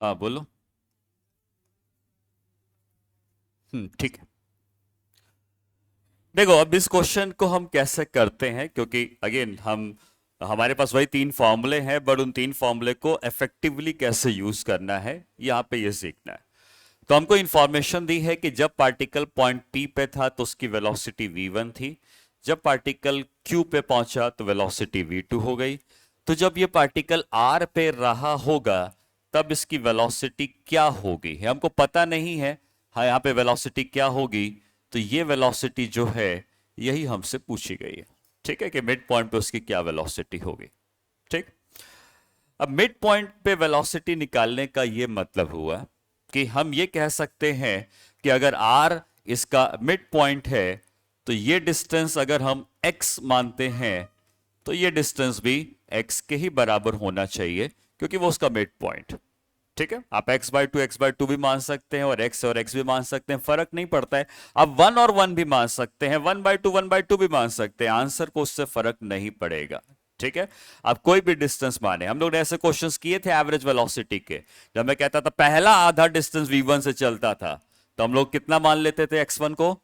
हाँ बोलो। ठीक है। देखो अब इस क्वेश्चन को हम कैसे करते हैं, क्योंकि अगेन हम हमारे पास वही तीन फॉर्मूले हैं, बट उन तीन फॉर्मूले को इफेक्टिवली कैसे यूज करना है यहाँ पे ये सीखना है। तो हमको इंफॉर्मेशन दी है कि जब पार्टिकल पॉइंट पी पे था तो उसकी वेलोसिटी v1 थी, जब पार्टिकल क्यू पे पहुंचा तो वेलोसिटी v2 हो गई। तो जब ये पार्टिकल आर पे रहा होगा तब इसकी वेलोसिटी क्या होगी, हमको पता नहीं है। हाँ, यहाँ पे वेलोसिटी क्या होगी, तो ये वेलोसिटी जो है यही हमसे पूछी गई है। ठीक है, कि मिड पॉइंट पे उसकी क्या वेलोसिटी होगी। ठीक। अब मिड पॉइंट पे वेलोसिटी निकालने का ये मतलब हुआ कि हम ये कह सकते हैं कि अगर r इसका मिड पॉइंट है तो ये डिस्टेंस अगर हम x मानते हैं तो ये डिस्टेंस भी x के ही बराबर होना चाहिए, क्योंकि वो उसका मिड पॉइंट। ठीक है, आप x/2 भी मान सकते हैं और x भी मान सकते हैं, फर्क नहीं पड़ता है। आप 1 और 1 भी मान सकते हैं, 1/2 भी मान सकते हैं, आंसर को उससे फर्क नहीं पड़ेगा। ठीक है, आप कोई भी डिस्टेंस माने। हम लोग ने ऐसे क्वेश्चंस किए थे एवरेज वेलोसिटी के, जब मैं कहता था पहला आधा डिस्टेंस v1 से चलता था तो हम लोग कितना मान लेते थे, x1 को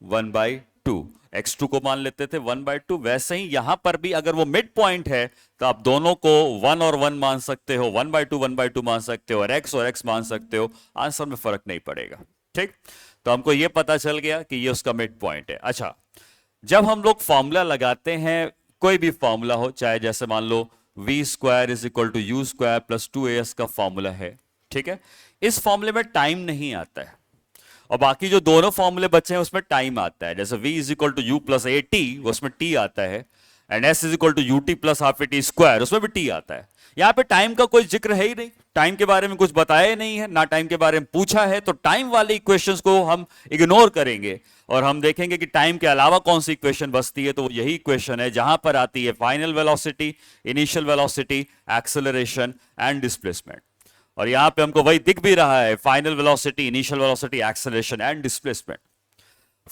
1/2, x2 को मान लेते थे 1/2। वैसे ही यहां पर भी अगर वो मिड पॉइंट है तो आप दोनों को 1 और 1 मान सकते हो, 1/2 मान सकते हो, और x मान सकते हो, आंसर में फर्क नहीं पड़ेगा। ठीक, तो हमको ये पता चल गया कि ये उसका मिड पॉइंट है। अच्छा, जब हम लोग फॉर्मूला लगाते हैं, कोई भी फॉर्मूला हो, चाहे जैसे मान लो v² = u² + 2as का फॉर्मूला है। ठीक है, इस फॉर्मूले में टाइम नहीं आता है, और बाकी जो दोनों फॉर्मूले बचे हैं उसमें टाइम आता है। जैसे v = u + at, उसमें t आता है, एंड s = ut + ½ उसमें भी t आता है। यहां पे टाइम का कोई जिक्र है ही नहीं, टाइम के बारे में कुछ बताया ही नहीं है, ना टाइम के बारे में पूछा है, तो टाइम वाले इक्वेशंस को हम इग्नोर करेंगे और हम देखेंगे कि टाइम के अलावा कौन सी इक्वेशन बचती है। तो यही इक्वेशन है जहां पर आती है final velocity, initial velocity, acceleration and displacement. और यहां पे हमको वही दिख भी रहा है, final velocity, initial velocity, acceleration and displacement.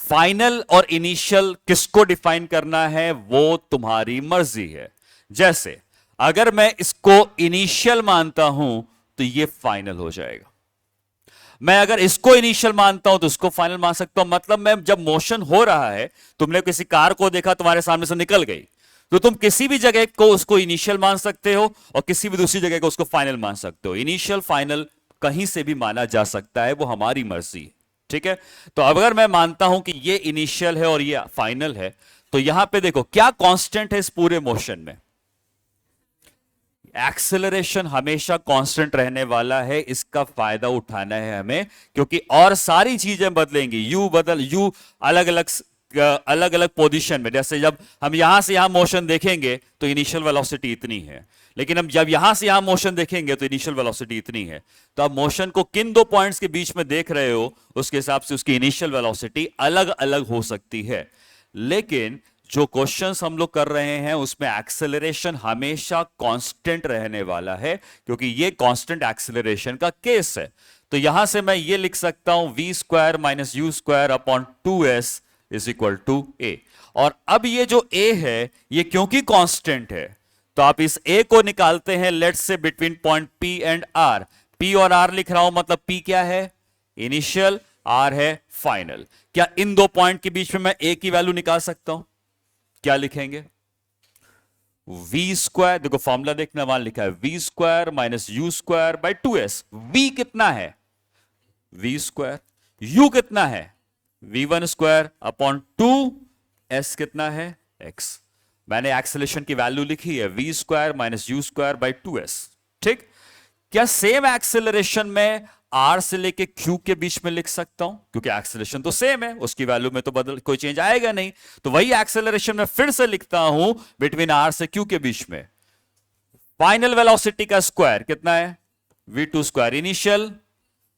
Final और इनिशियल किसको डिफाइन करना है वो तुम्हारी मर्जी है। जैसे अगर मैं इसको इनिशियल मानता हूं तो ये फाइनल हो जाएगा, मैं अगर इसको इनिशियल मानता हूं तो इसको फाइनल मान सकता हूं। मतलब मैं जब मोशन हो रहा है, तुमने किसी कार को देखा, तुम्हारे सामने से निकल गई, तो तुम किसी भी जगह को उसको इनिशियल मान सकते हो और किसी भी दूसरी जगह को उसको फाइनल मान सकते हो। इनिशियल फाइनल कहीं से भी माना जा सकता है, वो हमारी मर्जी है। ठीक है, तो अगर मैं मानता हूं कि ये इनिशियल है और ये फाइनल है, तो यहां पे देखो क्या कांस्टेंट है इस पूरे मोशन में, एक्सेलरेशन हमेशा कांस्टेंट रहने वाला है। इसका फायदा उठाना है हमें, क्योंकि और सारी चीजें बदलेंगी। यू अलग अलग पोजीशन में, जैसे जब हम यहां से यहां मोशन देखेंगे तो इनिशियल वेलोसिटी इतनी है, लेकिन हम जब यहां से यहां मोशन देखेंगे तो इनिशियल वेलोसिटी इतनी है। तो आप मोशन को किन दो पॉइंट्स के बीच में देख रहे हो, उसके हिसाब से उसकी इनिशियल वेलोसिटी अलग अलग हो सकती है। लेकिन जो क्वेश्चंस हम लोग कर रहे हैं उसमें एक्सेलरेशन हमेशा कांस्टेंट रहने वाला है, क्योंकि ये कांस्टेंट एक्सेलरेशन का केस है। तो यहां से मैं ये लिख सकता हूं v² - u²/2s = a। और अब ये जो a है ये क्योंकि कांस्टेंट है, तो आप इस a को निकालते हैं, let's say between point p and r। p और r लिख रहा हूं, मतलब p क्या है, इनिशियल, r है फाइनल। क्या इन दो पॉइंट के बीच में मैं a की वैल्यू निकाल सकता हूं? क्या लिखेंगे, v², देखो फॉर्मूला देखना, वहां लिखा है v² - u²/2s। v कितना है, v², u कितना है, v1² s कितना है, x। मैंने एक्सेलरेशन की वैल्यू लिखी है v² - u²/2s। ठीक, क्या सेम एक्सेलरेशन में r से लेके q के बीच में लिख सकता हूं, क्योंकि एक्सेलरेशन तो सेम है, उसकी वैल्यू में तो बदल कोई चेंज आएगा नहीं। तो वही एक्सेलरेशन में फिर से लिखता हूं बिटवीन r से q के बीच में। फाइनल वेलोसिटी का स्क्वायर कितना है, v2², इनिशियल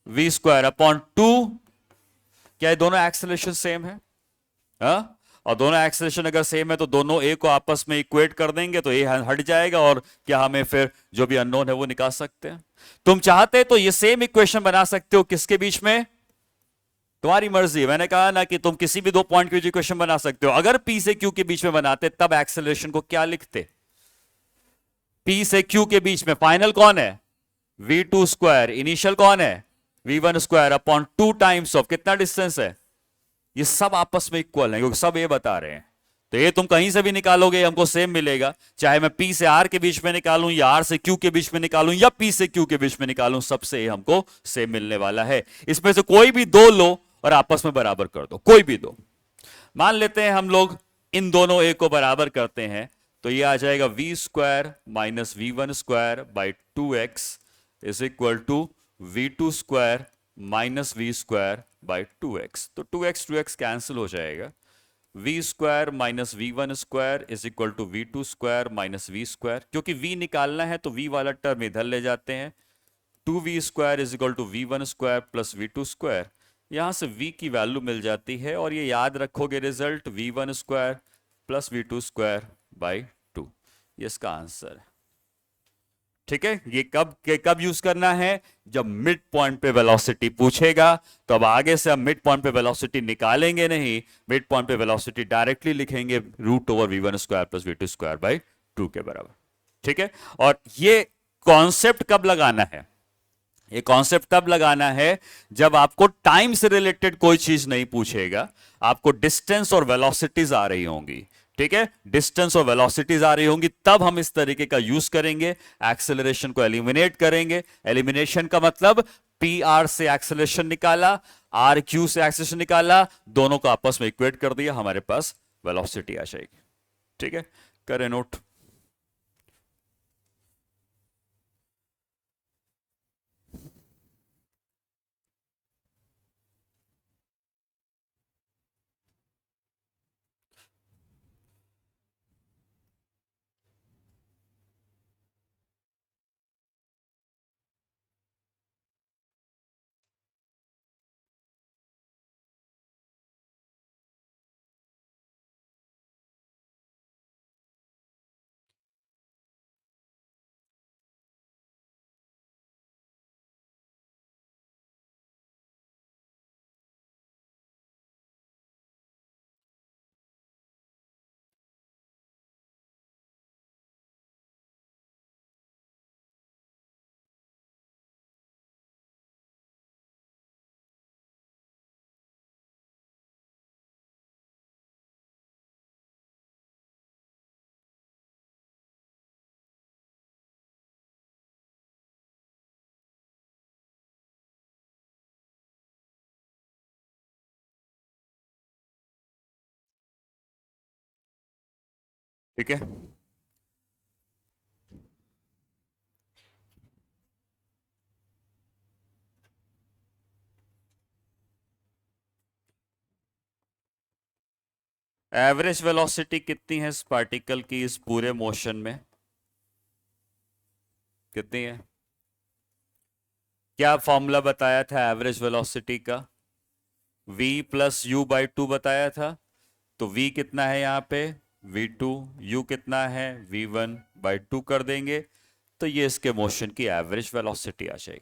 v²/2। क्या ये दोनों एक्सेलरेशन सेम है? हा? और दोनों एक्सेलरेशन अगर सेम है तो दोनों ए को आपस में इक्वेट कर देंगे तो ए हट जाएगा, और क्या हमें फिर जो भी अननोन है वो निकाल सकते हैं। तुम चाहते तो ये सेम इक्वेशन बना सकते हो, किसके बीच में, तुम्हारी मर्जी। मैंने कहा ना कि तुम किसी भी दो पॉइंट के बीच इक्वेशन बना सकते हो। अगर पी से क्यू के बीच में बनाते तब एक्सेलरेशन को क्या लिखते, पी से क्यू के बीच में फाइनल कौन है, v2 स्क्वायर इनिशियल कौन है, v1 square upon 2 times of कितना डिस्टेंस है, ये सब आपस में इक्वल है क्योंकि सब ये बता रहे हैं। तो ये तुम कहीं से भी निकालोगे हमको सेम मिलेगा, चाहे मैं P से R के बीच में निकालूं या R से Q के बीच में निकालूं या P से Q के बीच में निकालूं, सबसे ये हमको सेम मिलने वाला है। इसमें से कोई भी दो लो और आपस में बराबर कर दो, कोई भी दो। मान लेते हैं हम लोग इन दोनों ए को बराबर करते हैं, तो ये आ जाएगा v² minus v1 square by 2x is equal to v2 square minus v² by 2x। तो 2x कैंसिल हो जाएगा, v² minus v1 square is equal to v2 square minus v²। क्योंकि v निकालना है तो v वाला टर्म इधर ले जाते हैं, 2v² is equal to v1 square plus v2 square. यहां से v की वैल्यू मिल जाती है और ये याद रखोगे result v1 square plus v2 square by 2, ये इसका आंसर है। ठीक है, ये कब यूज करना है, जब मिड पॉइंट पे वेलोसिटी पूछेगा, तो अब आगे से हम मिड पॉइंट पे वेलोसिटी निकालेंगे नहीं, मिड पॉइंट पे वेलोसिटी डायरेक्टली लिखेंगे √v1 square plus v2 square by 2 के बराबर। ठीक है, और ये कॉन्सेप्ट कब लगाना है, ये कॉन्सेप्ट तब लगाना है जब आपको टाइम से रिलेटेड कोई चीज नहीं पूछेगा, आपको डिस्टेंस और वेलोसिटीज आ रही होंगी। ठीक है, डिस्टेंस और वेलोसिटीज आ रही होंगी, तब हम इस तरीके का यूज करेंगे, एक्सेलरेशन को एलिमिनेट करेंगे। एलिमिनेशन का मतलब पी आर से एक्सेलरेशन निकाला, आर क्यू से एक्सेलरेशन निकाला, दोनों को आपस में इक्वेट कर दिया, हमारे पास वेलोसिटी आ जाएगी। ठीक है, करें नोट। ठीक है, एवरेज वेलोसिटी कितनी है इस पार्टिकल की इस पूरे मोशन में, कितनी है, क्या फॉर्मूला बताया था एवरेज वेलोसिटी का, v प्लस यू बाई 2 बताया था। तो v कितना है यहाँ पे v2, u कितना है v1 बाई 2 कर देंगे, तो ये इसके मोशन की एवरेज वेलोसिटी आ जाएगी।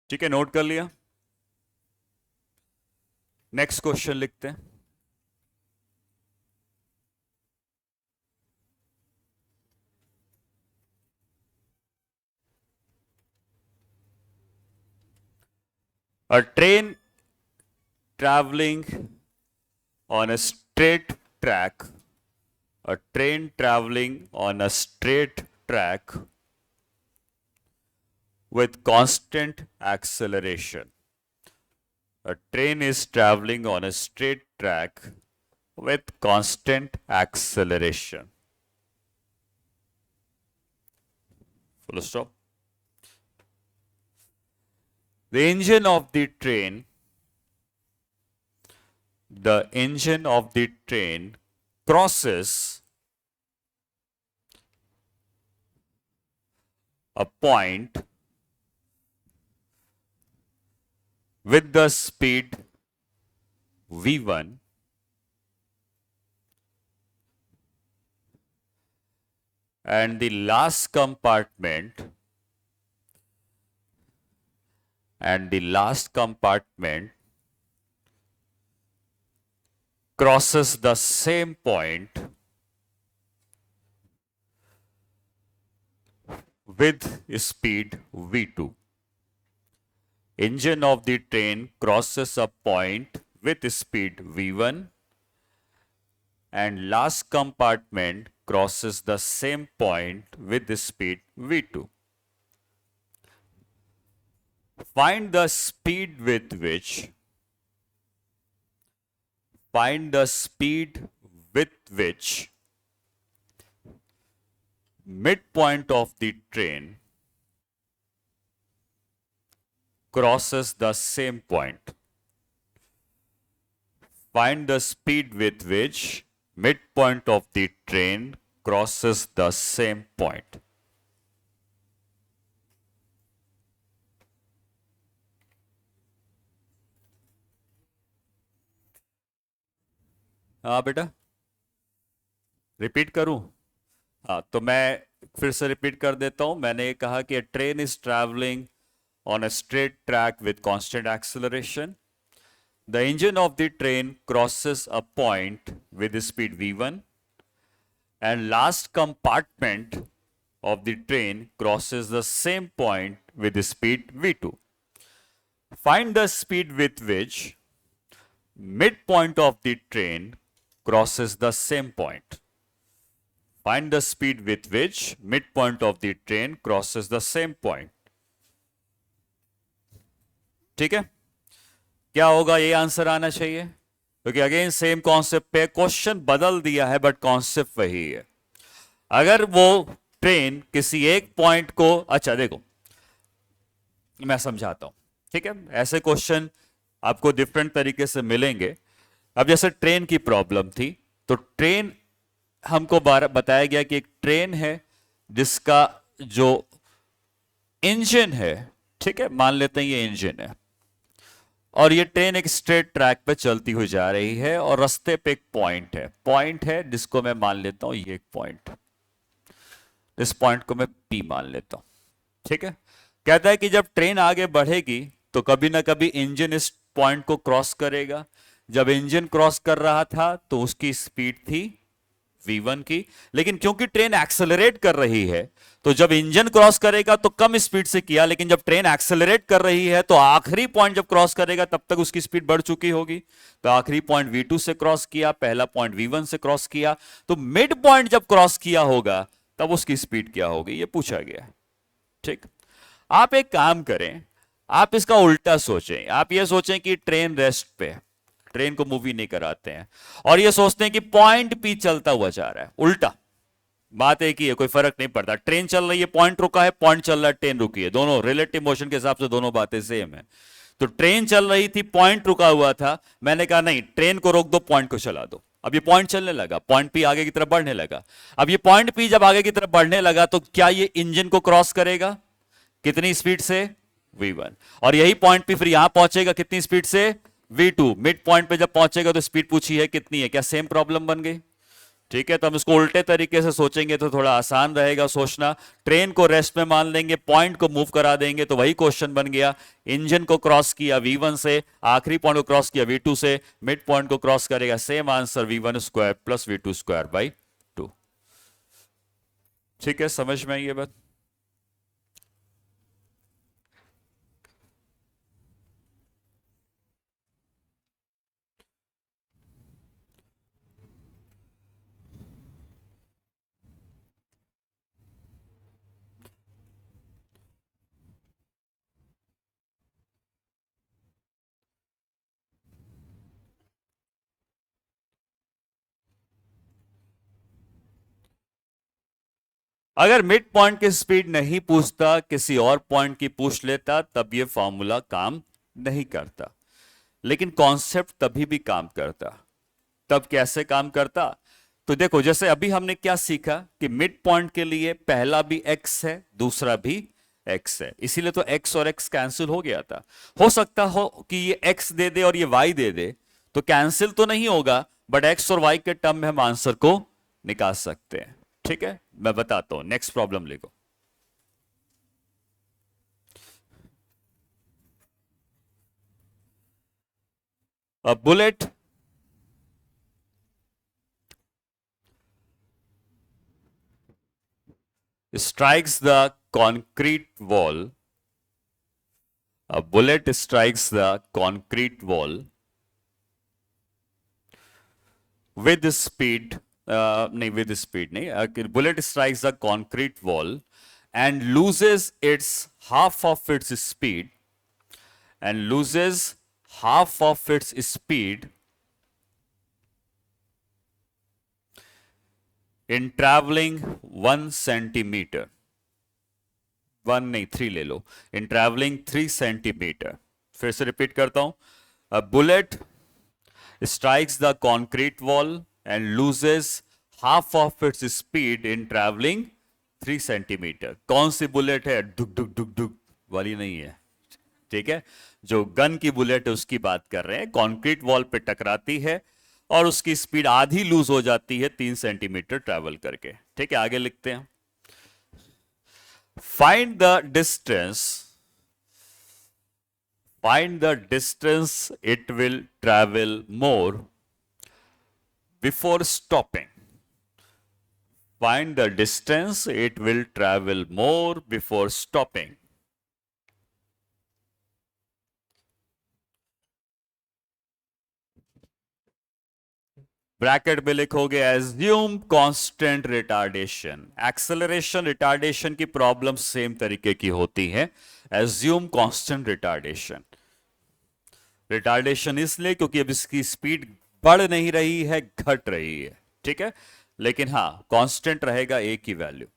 ठीक है, नोट कर लिया। नेक्स्ट क्वेश्चन लिखते हैं। A train traveling on a straight track, a train traveling on a straight track with constant acceleration. A train is traveling on a straight track with constant acceleration. full stop. The engine of the train crosses a point with the speed v1 and the last compartment crosses the same point with speed v2. Engine of the train crosses a point with speed v1 and last compartment crosses the same point with the speed v2. Find the speed with which midpoint of the train crosses the same point. Find the speed with which midpoint of the train crosses the same point. हाँ बेटा, repeat करूं? हाँ, तो मैं फिर से repeat कर देता हूं. मैंने ये कहा कि train is travelling on a straight track with constant acceleration. The engine of the train crosses a point with the speed v1 and last compartment of the train crosses the same point with the speed v2. Find the speed with which midpoint of the train crosses the same point. Find the speed with which midpoint of the train crosses the same point. ठीक है, क्या होगा? ये answer आना चाहिए, क्योंकि again same concept पे question बदल दिया है बट कॉन्सेप्ट वही है. अगर वो ट्रेन किसी एक पॉइंट को, अच्छा देखो मैं समझाता हूं, ठीक है? ऐसे क्वेश्चन आपको डिफरेंट तरीके से मिलेंगे. अब जैसे ट्रेन की प्रॉब्लम थी, तो ट्रेन हमको बताया गया कि एक ट्रेन है जिसका जो इंजन है, ठीक है, मान लेते हैं ये इंजन है, और ये ट्रेन एक स्ट्रेट ट्रैक पे चलती हुई जा रही है और रास्ते पे एक पॉइंट है जिसको मैं मान लेता हूं ये एक पॉइंट, इस पॉइंट को मैं पी मान लेता हूं. ठीक है, कहता है कि जब ट्रेन आगे बढ़ेगी तो कभी ना कभी इंजन इस पॉइंट को क्रॉस करेगा. जब इंजन क्रॉस कर रहा था तो उसकी स्पीड थी v1 की, लेकिन क्योंकि ट्रेन एक्सेलरेट कर रही है तो जब इंजन क्रॉस करेगा तो कम स्पीड से किया, लेकिन जब ट्रेन एक्सेलरेट कर रही है तो आखिरी पॉइंट जब क्रॉस करेगा तब तक उसकी स्पीड बढ़ चुकी होगी. तो आखिरी पॉइंट v2 से क्रॉस किया, पहला पॉइंट v1 से क्रॉस किया, तो मिड पॉइंट जब क्रॉस किया होगा तब उसकी स्पीड क्या होगी, ये पूछा गया. ठीक, आप एक काम करें, आप इसका उल्टा सोचें. आप ये सोचें कि ट्रेन रेस्ट पे, ट्रेन को मूवी नहीं कराते हैं, और ये सोचते हैं कि पॉइंट पी चलता हुआ जा रहा है. उल्टा बात एक ही है, कोई फर्क नहीं पड़ता. ट्रेन चल रही है, पॉइंट रुका है, पॉइंट चल रहा है, ट्रेन रुकी है, दोनों रिलेटिव मोशन के हिसाब से दोनों बातें सेम है. तो ट्रेन चल रही थी, पॉइंट रुका हुआ था, मैंने कहा नहीं ट्रेन को रोक दो, पॉइंट को चला दो. अब ये पॉइंट चलने लगा, पॉइंट पी आगे की तरफ बढ़ने लगा. अब ये पॉइंट पी जब आगे की तरफ बढ़ने लगा तो क्या ये इंजन को क्रॉस करेगा? कितनी स्पीड से? v1. और यही पॉइंट पी फिर यहां पहुंचेगा कितनी स्पीड से? v2. मिड पॉइंट पे जब पहुंचेगा तो स्पीड पूछी है कितनी है, क्या सेम प्रॉब्लम बन गई? ठीक है, तो हम इसको उल्टे तरीके से सोचेंगे तो थोड़ा आसान रहेगा सोचना. ट्रेन को रेस्ट में मान लेंगे, पॉइंट को मूव करा देंगे, तो वही क्वेश्चन बन गया. इंजन को क्रॉस किया v1 से, आखिरी पॉइंट को क्रॉस किया v2 से, मिड पॉइंट को क्रॉस करेगा, same answer v1 square plus v2 square by 2. ठीक है, समझ में आई ये बात? अगर मिड पॉइंट की स्पीड नहीं पूछता, किसी और पॉइंट की पूछ लेता, तब ये फॉर्मूला काम नहीं करता। लेकिन कॉन्सेप्ट तभी भी काम करता। तब कैसे काम करता? तो देखो, जैसे अभी हमने क्या सीखा कि मिड पॉइंट के लिए पहला भी x है, दूसरा भी x है, इसीलिए तो x और x कैंसिल हो गया था। हो सकता हो कि ये x दे दे और ये y दे दे, तो कैंसिल तो नहीं होगा, बट x और y के टर्म में हम आंसर को निकाल सकते हैं। ठीक है, मैं बताता हूं। नेक्स्ट प्रॉब्लम लिखो। A bullet strikes the concrete wall. A bullet strikes the concrete wall with speed. नहीं, with speed नहीं. Bullet strikes the concrete wall and loses its half of its speed and loses half of its speed in traveling 1 centimeter. 1 नहीं, 3 ले लो। इन travelling 3 centimeter। फिर से repeat करता हूं। A bullet strikes the concrete wall and loses half of its speed in traveling 3 centimeter। कौन सी bullet है? डुक डुक डुक डुक वाली नहीं है, ठीक है। जो गन की बुलेट है उसकी बात कर रहे हैं। कंक्रीट वॉल पे टकराती है और उसकी स्पीड आधी लूज हो जाती है 3 सेंटीमीटर ट्रैवल करके। ठीक है, आगे लिखते हैं। Find the distance, find the distance it will travel more before stopping. Find the distance it will travel more before stopping. Bracket में लिखोगे assume constant retardation. Acceleration retardation की प्रॉब्लम सेम तरीके की होती है। Assume constant retardation. रिटार्डेशन इसलिए क्योंकि अब इसकी स्पीड बढ़ नहीं रही है, घट रही है। ठीक है, लेकिन हां, कांस्टेंट रहेगा ए की वैल्यू।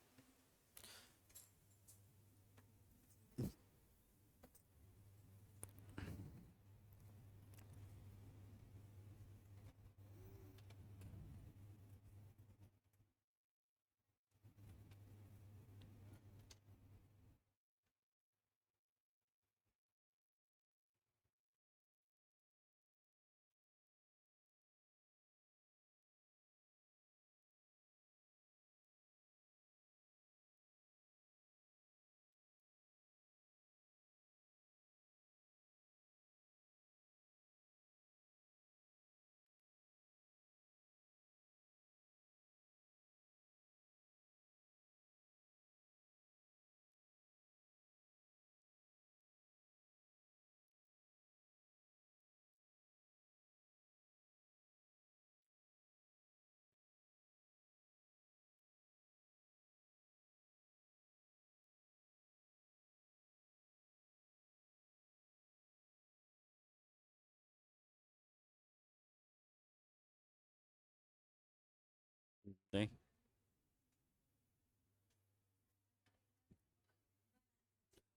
नहीं,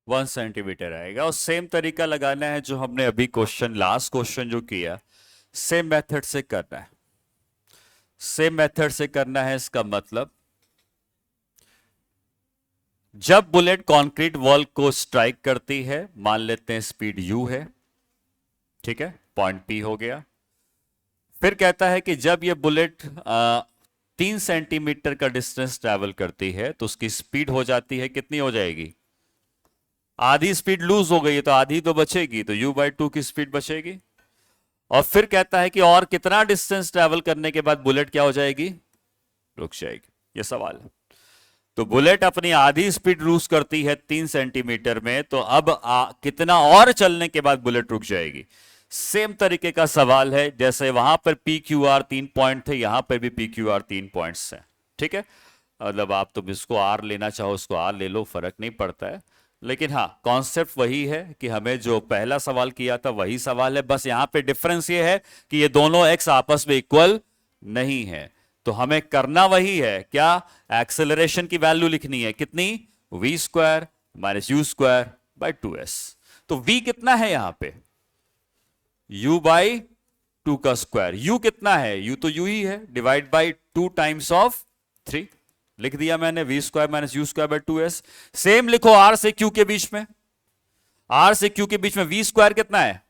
1 सेंटीमीटर आएगा। और सेम तरीका लगाना है जो हमने अभी क्वेश्चन, लास्ट क्वेश्चन जो किया, सेम मेथड से करना है। सेम मेथड से करना है, इसका मतलब जब बुलेट कंक्रीट वॉल को स्ट्राइक करती है, मान लेते हैं स्पीड u है, ठीक है, पॉइंट P हो गया। फिर कहता है कि जब ये बुलेट 3 सेंटीमीटर का डिस्टेंस ट्रैवल करती है तो उसकी स्पीड हो जाती है, कितनी हो जाएगी? आधी स्पीड लूज हो गई है तो आधी तो बचेगी, तो u/2 की स्पीड बचेगी। और फिर कहता है कि और कितना डिस्टेंस ट्रैवल करने के बाद बुलेट क्या हो जाएगी? रुक जाएगी। ये सवाल है। तो बुलेट अपनी आधी स्पीड लूज करती है 3 सेंटीमीटर में, तो अब कितना और चलने के बाद बुलेट रुक जाएगी? सेम तरीके का सवाल है। जैसे वहां पर पी क्यू आर 3 पॉइंट थे, यहां पर भी पी क्यू आर 3 पॉइंट्स हैं। ठीक है, मतलब आप तुम इसको आर लेना चाहो उसको आर ले लो, फर्क नहीं पड़ता है। लेकिन हाँ, कॉन्सेप्ट वही है कि हमें जो पहला सवाल किया था वही सवाल है, बस यहां पे डिफरेंस ये है कि ये दोनों एक्स आपस में इक्वल नहीं है। तो हमें करना वही है, क्या? एक्सेलरेशन की वैल्यू लिखनी है, कितनी? v square minus u square by 2s। तो v कितना है यहां पे? u बाई 2 का स्क्वायर। u कितना है? u तो u ही है, डिवाइड बाई 2 टाइम्स ऑफ 3। लिख दिया मैंने, v square minus u square by 2s। Same लिखो r से q के बीच में, r से q के बीच में v स्क्वायर कितना है?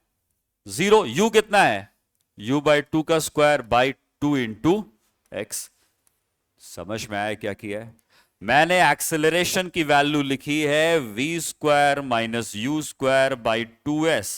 0। u कितना है? u बाई 2 का स्क्वायर बाई 2 इंटू एक्स। समझ में आया क्या किया है? मैंने एक्सेलरेशन की वैल्यू लिखी है v square minus u square by 2s।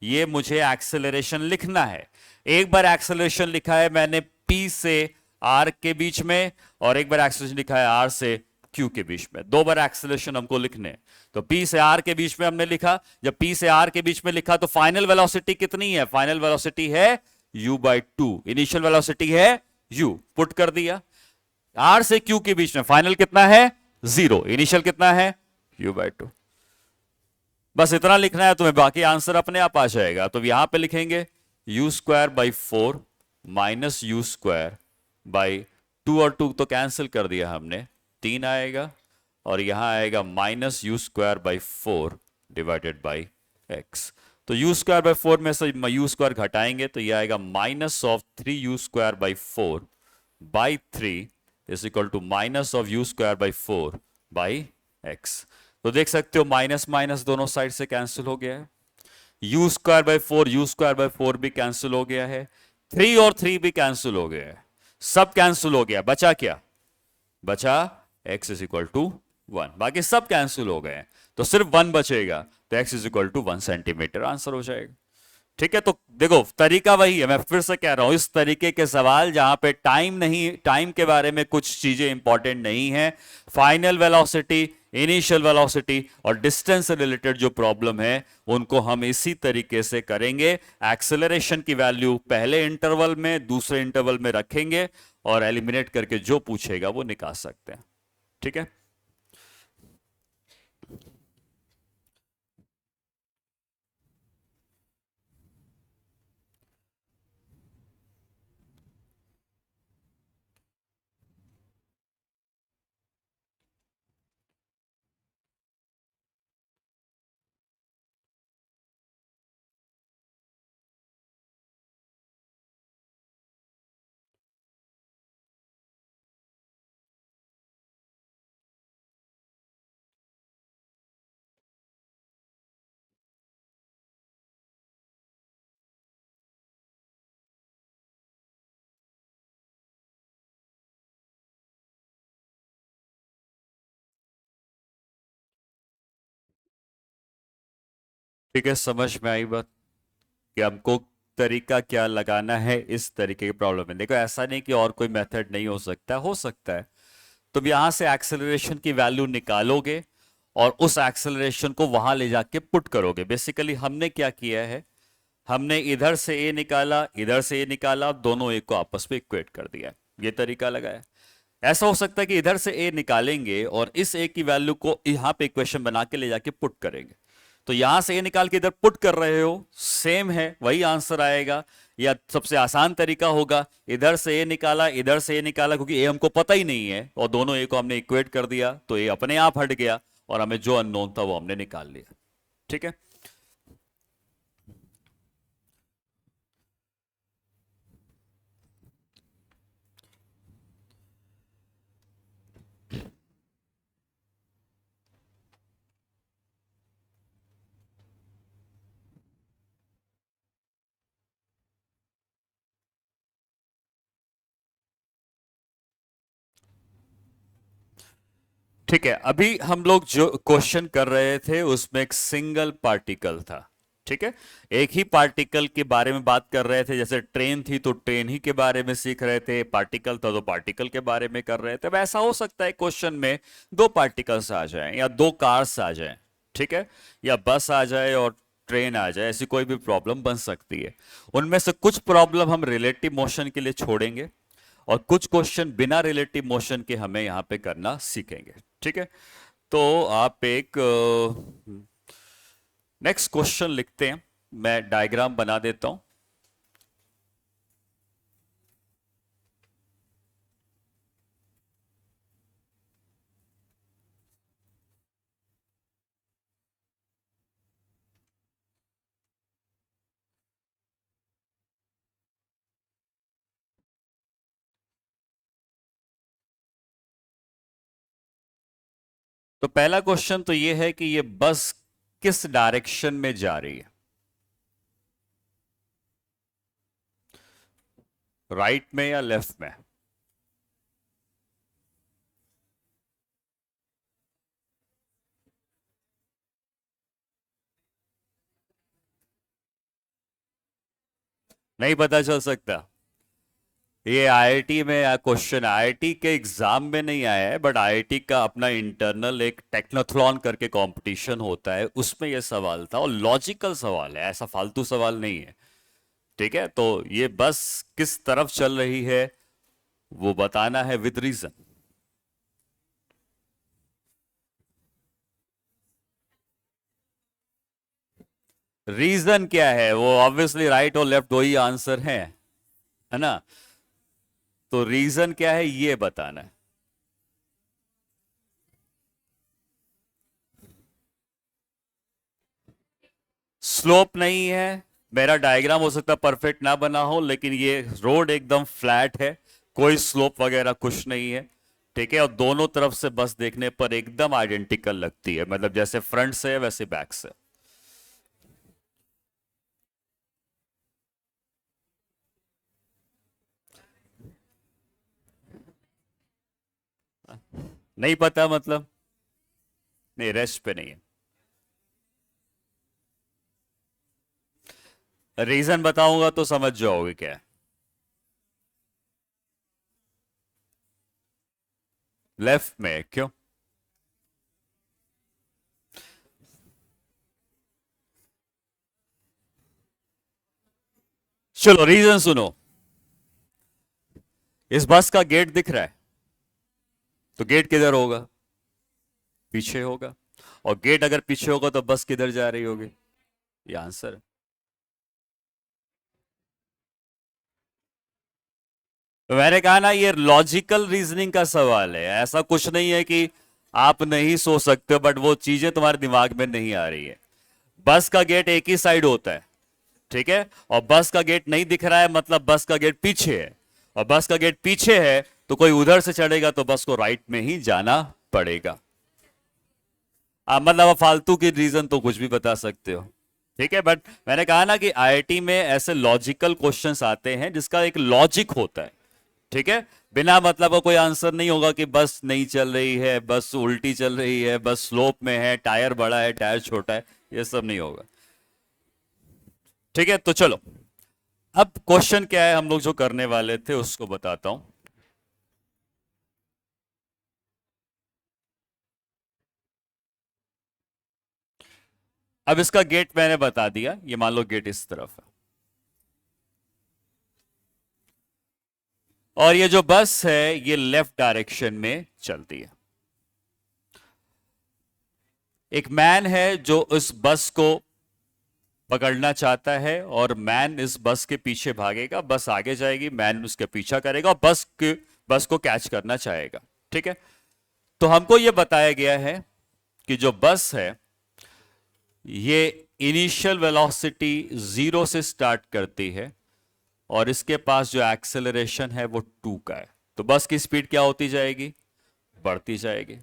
ये मुझे एक्सेलरेशन लिखना है। एक बार एक्सेलरेशन लिखा है मैंने p से r के बीच में, और एक बार एक्सेलरेशन लिखा है r से q के बीच में। दो बार एक्सेलरेशन हमको लिखने। तो p से r के बीच में हमने लिखा। जब p से r के बीच में लिखा तो फाइनल वेलोसिटी कितनी है? फाइनल वेलोसिटी है u बाई 2। इनिशियल वेलोसिटी है u, पुट कर दिया। r से q के बीच में फाइनल कितना है? 0। इनिशियल कितना है? u by 2। बस इतना लिखना है तुम्हें, बाकी आंसर अपने आप आ जाएगा। तो यहां पे लिखेंगे u square by 4 minus u square by 2, और 2 तो कैंसिल कर दिया हमने, 3 आएगा, और यहां आएगा minus u square by 4 divided by x. तो यू स्क्वायर बाई 4 में से यू स्क्वायर घटाएंगे तो यह आएगा minus of 3 u square by 4 by 3 is equal to minus of u square by 4 by x. तो देख सकते हो माइनस माइनस दोनों साइड से कैंसिल हो गया है। U square by 4, u square by 4 भी कैंसिल हो गया है, 3 और 3 भी कैंसिल हो गया है, सब कैंसिल हो गया। बचा क्या? बचा x इज इक्वल टू 1। बाकी सब कैंसिल हो गए, तो सिर्फ 1 बचेगा, तो x is equal to 1 centimetre answer हो जाएगा। ठीक है, तो देखो तरीका वही है। मैं फिर से कह रहा हूं, इस तरीके के सवाल जहां पे टाइम नहीं, टाइम के बारे में कुछ चीजें इंपॉर्टेंट नहीं है, फाइनल वेलोसिटी, इनिशियल वेलोसिटी और डिस्टेंस से रिलेटेड जो प्रॉब्लम है उनको हम इसी तरीके से करेंगे। एक्सेलरेशन की वैल्यू पहले इंटरवल में, दूसरे इंटरवल में रखेंगे और एलिमिनेट करके जो पूछेगा वो निकाल सकते हैं। ठीक है, ठीक है, समझ में आई बात कि हमको तरीका क्या लगाना है इस तरीके की प्रॉब्लम में। देखो ऐसा नहीं कि और कोई मेथड नहीं हो सकता है। तुम यहां से एक्सेलरेशन की वैल्यू निकालोगे और उस एक्सेलरेशन को वहां ले जाके पुट करोगे। बेसिकली हमने क्या किया है, हमने इधर से ए निकाला, इधर से ए निकाला, दोनों ए को आपस में इक्वेट कर दिया, ये तरीका लगाया। ऐसा हो सकता है कि इधर से ए निकालेंगे और इस ए की वैल्यू को यहां पे इक्वेशन बना के ले जाके पुट करेंगे। तो यहां से ए निकाल के इधर पुट कर रहे हो, सेम है, वही आंसर आएगा। या सबसे आसान तरीका होगा, इधर से ए निकाला, इधर से ए निकाला, क्योंकि ए हमको पता ही नहीं है और दोनों ए को हमने इक्वेट कर दिया तो ए अपने आप हट गया और हमें जो अननोन था वो हमने निकाल लिया। ठीक है, ठीक है। अभी हम लोग जो क्वेश्चन कर रहे थे उसमें एक सिंगल पार्टिकल था। ठीक है, एक ही पार्टिकल के बारे में बात कर रहे थे। जैसे ट्रेन थी तो ट्रेन ही के बारे में सीख रहे थे, पार्टिकल था तो पार्टिकल के बारे में कर रहे थे। अब ऐसा हो सकता है क्वेश्चन में दो पार्टिकल्स आ जाएं या दो कार्स आ जाएं, ठीक है, या बस आ जाए और ट्रेन आ जाए, ऐसी कोई भी प्रॉब्लम बन सकती है। उनमें से कुछ प्रॉब्लम हम रिलेटिव मोशन के लिए छोड़ेंगे और कुछ क्वेश्चन बिना रिलेटिव मोशन के हमें यहां पे करना सीखेंगे। ठीक है, तो आप एक नेक्स्ट क्वेश्चन लिखते हैं। मैं डायग्राम बना देता हूं। तो पहला क्वेश्चन तो ये है कि ये बस किस डायरेक्शन में जा रही है, राइट में या लेफ्ट में? नहीं पता चल सकता? ये आईआईटी में क्वेश्चन, आईआईटी के एग्जाम में नहीं आया है, बट आईआईटी का अपना इंटरनल एक टेक्नोथलॉन करके कंपटीशन होता है, उसमें ये सवाल था और लॉजिकल सवाल है, ऐसा फालतू सवाल नहीं है। ठीक है, तो ये बस किस तरफ चल रही है वो बताना है विद रीजन। रीजन क्या है? वो ऑब्वियसली राइट और लेफ्ट दो ही आंसर है ना? तो रीजन क्या है ये बताना है। स्लोप नहीं है, मेरा डायग्राम हो सकता परफेक्ट ना बना हो, लेकिन ये रोड एकदम फ्लैट है, कोई स्लोप वगैरह कुछ नहीं है। ठीक है, और दोनों तरफ से बस देखने पर एकदम आइडेंटिकल लगती है, मतलब जैसे फ्रंट से है वैसे बैक से। नहीं पता मतलब? नहीं, रेस्ट पे नहीं है। रीजन बताऊंगा तो समझ जाओगे क्या है। लेफ्ट में है, क्यों? चलो रीजन सुनो। इस बस का गेट दिख रहा है, तो गेट किधर होगा? पीछे होगा। और गेट अगर पीछे होगा तो बस किधर जा रही होगी? ये आंसर है। तो मैंने कहा ना, ये लॉजिकल रीजनिंग का सवाल है, ऐसा कुछ नहीं है कि आप नहीं सोच सकते, बट वो चीजें तुम्हारे दिमाग में नहीं आ रही है। बस का गेट एक ही साइड होता है, ठीक है, और बस का गेट नहीं दिख रहा है मतलब बस का गेट पीछे है, और बस का गेट पीछे है तो कोई उधर से चढ़ेगा तो बस को राइट में ही जाना पड़ेगा। मतलब फालतू की रीजन तो कुछ भी बता सकते हो। ठीक है, बट मैंने कहा ना कि आईआईटी में ऐसे लॉजिकल क्वेश्चंस आते हैं जिसका एक लॉजिक होता है। ठीक है, बिना मतलब का कोई आंसर नहीं होगा कि बस नहीं चल रही है, बस उल्टी चल रही है, बस स्लोप में है, टायर बड़ा है, टायर छोटा है, ये सब नहीं होगा। ठीक है, तो चलो अब क्वेश्चन क्या है हम लोग जो करने वाले थे उसको बताता हूं। अब इसका गेट मैंने बता दिया, ये मान लो गेट इस तरफ है, और ये जो बस है ये लेफ्ट डायरेक्शन में चलती है। एक मैन है जो इस बस को पकड़ना चाहता है, और मैन इस बस के पीछे भागेगा, बस आगे जाएगी, मैन उसके पीछा करेगा और बस को कैच करना चाहेगा। ठीक है, तो हमको यह बताया गया है कि जो बस है ये इनिशियल वेलोसिटी 0 से स्टार्ट करती है, और इसके पास जो एक्सेलरेशन है वो 2 का है, तो बस की स्पीड क्या होती जाएगी? बढ़ती जाएगी।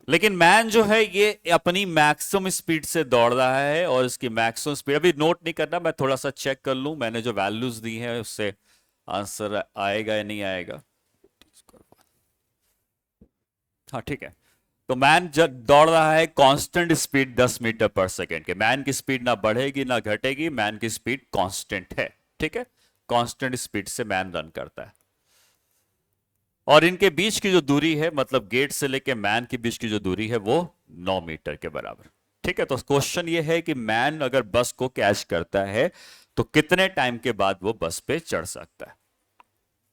लेकिन मैन जो है ये अपनी मैक्सिमम स्पीड से दौड़ रहा है, और इसकी मैक्सिमम स्पीड अभी नोट नहीं करना, मैं थोड़ा सा चेक कर लूं मैंने जो वैल्यूज दी हैं उससे आंसर आएगा या नहीं आएगा। हाँ ठीक है, तो मैन जब दौड़ रहा है कांस्टेंट स्पीड 10 मीटर पर सेकेंड के, मैन की स्पीड ना बढ़ेगी ना घटेगी, मैन की स्पीड कांस्टेंट है। ठीक है, कांस्टेंट स्पीड से मैन रन करता है, और इनके बीच की जो दूरी है, मतलब गेट से लेके मैन के बीच की जो दूरी है वो 9 मीटर के बराबर। ठीक है, तो क्वेश्चन ये है कि मैन अगर बस को कैच करता है तो कितने टाइम के बाद वो बस पे चढ़ सकता है।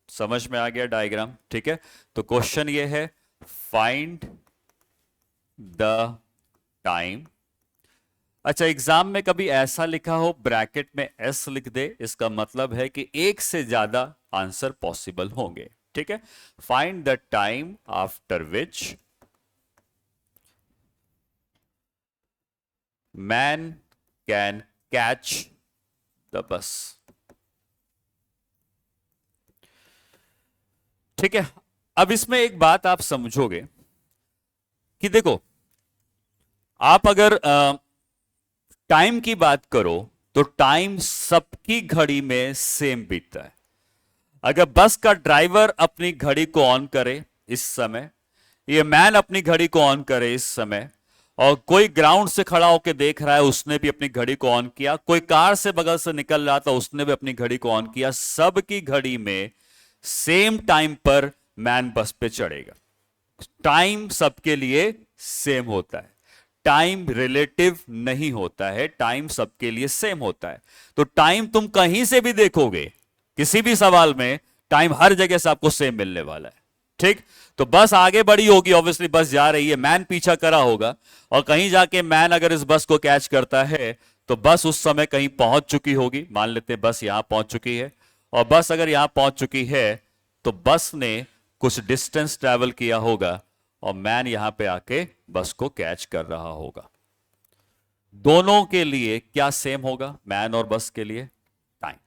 समझ में आ गया डायग्राम? ठीक है, तो क्वेश्चन ये है फाइंड द टाइम। अच्छा, एग्जाम में कभी ऐसा लिखा हो ब्रैकेट में एस लिख दे, इसका मतलब है कि एक से ज्यादा आंसर पॉसिबल होंगे। ठीक है, find the time after which man can catch the bus. ठीक है, अब इसमें एक बात आप समझोगे कि देखो, आप अगर टाइम की बात करो तो टाइम सबकी घड़ी में सेम बीतता है। अगर बस का ड्राइवर अपनी घड़ी को ऑन करे इस समय, ये मैन अपनी घड़ी को ऑन करे इस समय, और कोई ग्राउंड से खड़ा होकर देख रहा है उसने भी अपनी घड़ी को ऑन किया, कोई कार से बगल से निकल रहा था उसने भी अपनी घड़ी को ऑन किया, सबकी घड़ी में सेम टाइम पर मैन बस पे चढ़ेगा। टाइम सबके लिए सेम होता है, टाइम रिलेटिव नहीं होता है, टाइम सबके लिए सेम होता है। तो टाइम तुम कहीं से भी देखोगे किसी भी सवाल में, टाइम हर जगह से आपको सेम मिलने वाला है। ठीक, तो बस आगे बढ़ी होगी, ऑब्वियसली बस जा रही है, मैन पीछा करा होगा, और कहीं जाके मैन अगर इस बस को कैच करता है तो बस उस समय कहीं पहुंच चुकी होगी। मान लेते हैं बस यहां पहुंच चुकी है, और बस अगर यहां पहुंच चुकी है तो बस ने कुछ डिस्टेंस ट्रेवल किया होगा और मैन यहां पे आके बस को कैच कर रहा होगा। दोनों के लिए क्या सेम होगा? मैन और बस के लिए टाइम।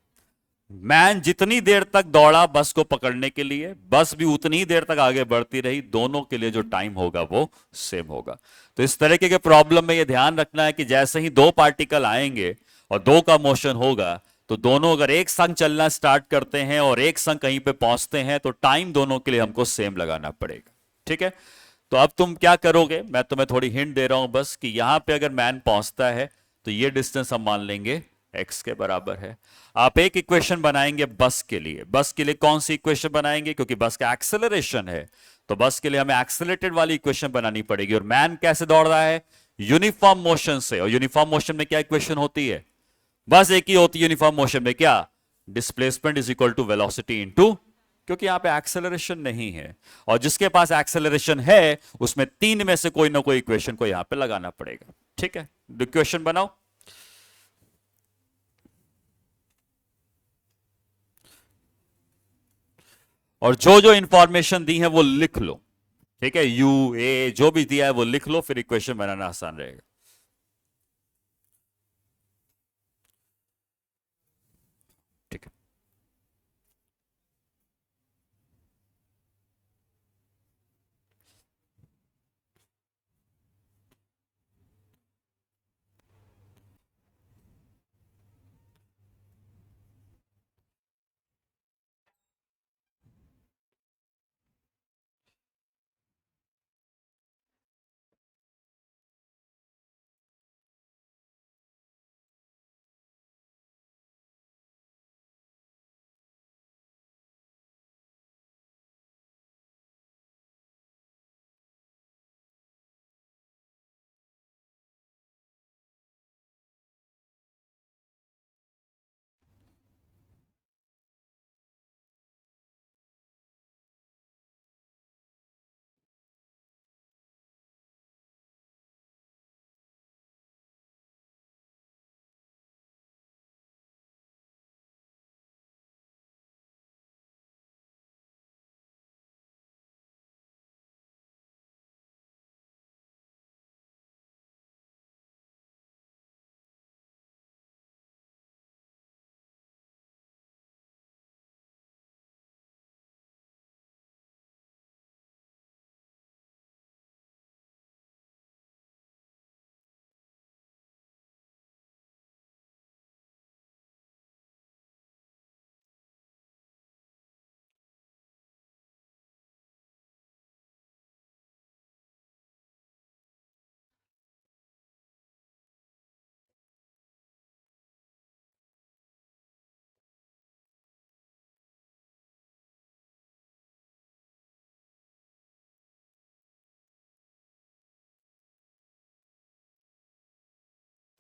मैन जितनी देर तक दौड़ा बस को पकड़ने के लिए, बस भी उतनी ही देर तक आगे बढ़ती रही, दोनों के लिए जो टाइम होगा वो सेम होगा। तो इस तरीके के प्रॉब्लम में यह ध्यान रखना है कि जैसे ही दो पार्टिकल आएंगे और दो का मोशन होगा, तो दोनों अगर एक संग चलना स्टार्ट करते हैं और एक संग कहीं पे पहुंचते हैं तो टाइम दोनों के लिए हमको सेम लगाना पड़ेगा। ठीक है, तो अब तुम क्या करोगे, मैं तुम्हें थोड़ी हिंट दे रहा हूं बस, कि यहां पे अगर मैन पहुंचता है तो ये डिस्टेंस हम मान लेंगे x के बराबर है। आप एक इक्वेशन बनाएंगे बस के लिए। बस के लिए कौन सी इक्वेशन बनाएंगे? क्योंकि बस का एक्सेलरेशन है तो बस के लिए हमें एक्सेलरेटेड वाली इक्वेशन बनानी पड़ेगी। और मैन कैसे दौड़ रहा है? यूनिफॉर्म मोशन से। और यूनिफॉर्म मोशन में क्या इक्वेशन होती है? बस एक ही होती है यूनिफॉर्म मोशन में, क्या? Displacement is equal to velocity into, क्योंकि यहां पे एक्सेलरेशन नहीं है, और जिसके पास एक्सेलरेशन है उसमें तीन में से कोई ना कोई इक्वेशन को यहां पे लगाना पड़ेगा। ठीक है, इक्वेशन बनाओ। और जो जो इंफॉर्मेशन दी है वो लिख लो। ठीक है, यू ए जो भी दिया है वो लिख लो, फिर इक्वेशन बनाना आसान रहेगा। ठीक है,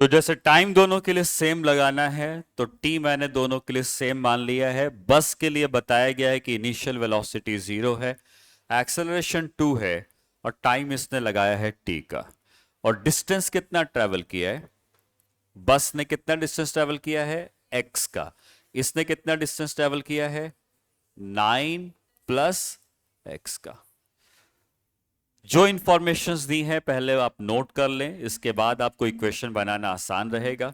तो जैसे टाइम दोनों के लिए सेम लगाना है तो टी मैंने दोनों के लिए सेम मान लिया है। बस के लिए बताया गया है कि इनिशियल वेलोसिटी 0 है, एक्सेलरेशन 2 है, और टाइम इसने लगाया है टी का। और डिस्टेंस कितना ट्रेवल किया है? बस ने कितना डिस्टेंस ट्रेवल किया है? एक्स का। इसने कितना डिस्टेंस ट्रेवल किया है? 9 प्लस एक्स का। जो इंफॉर्मेशंस दी हैं पहले आप नोट कर लें, इसके बाद आपको इक्वेशन बनाना आसान रहेगा।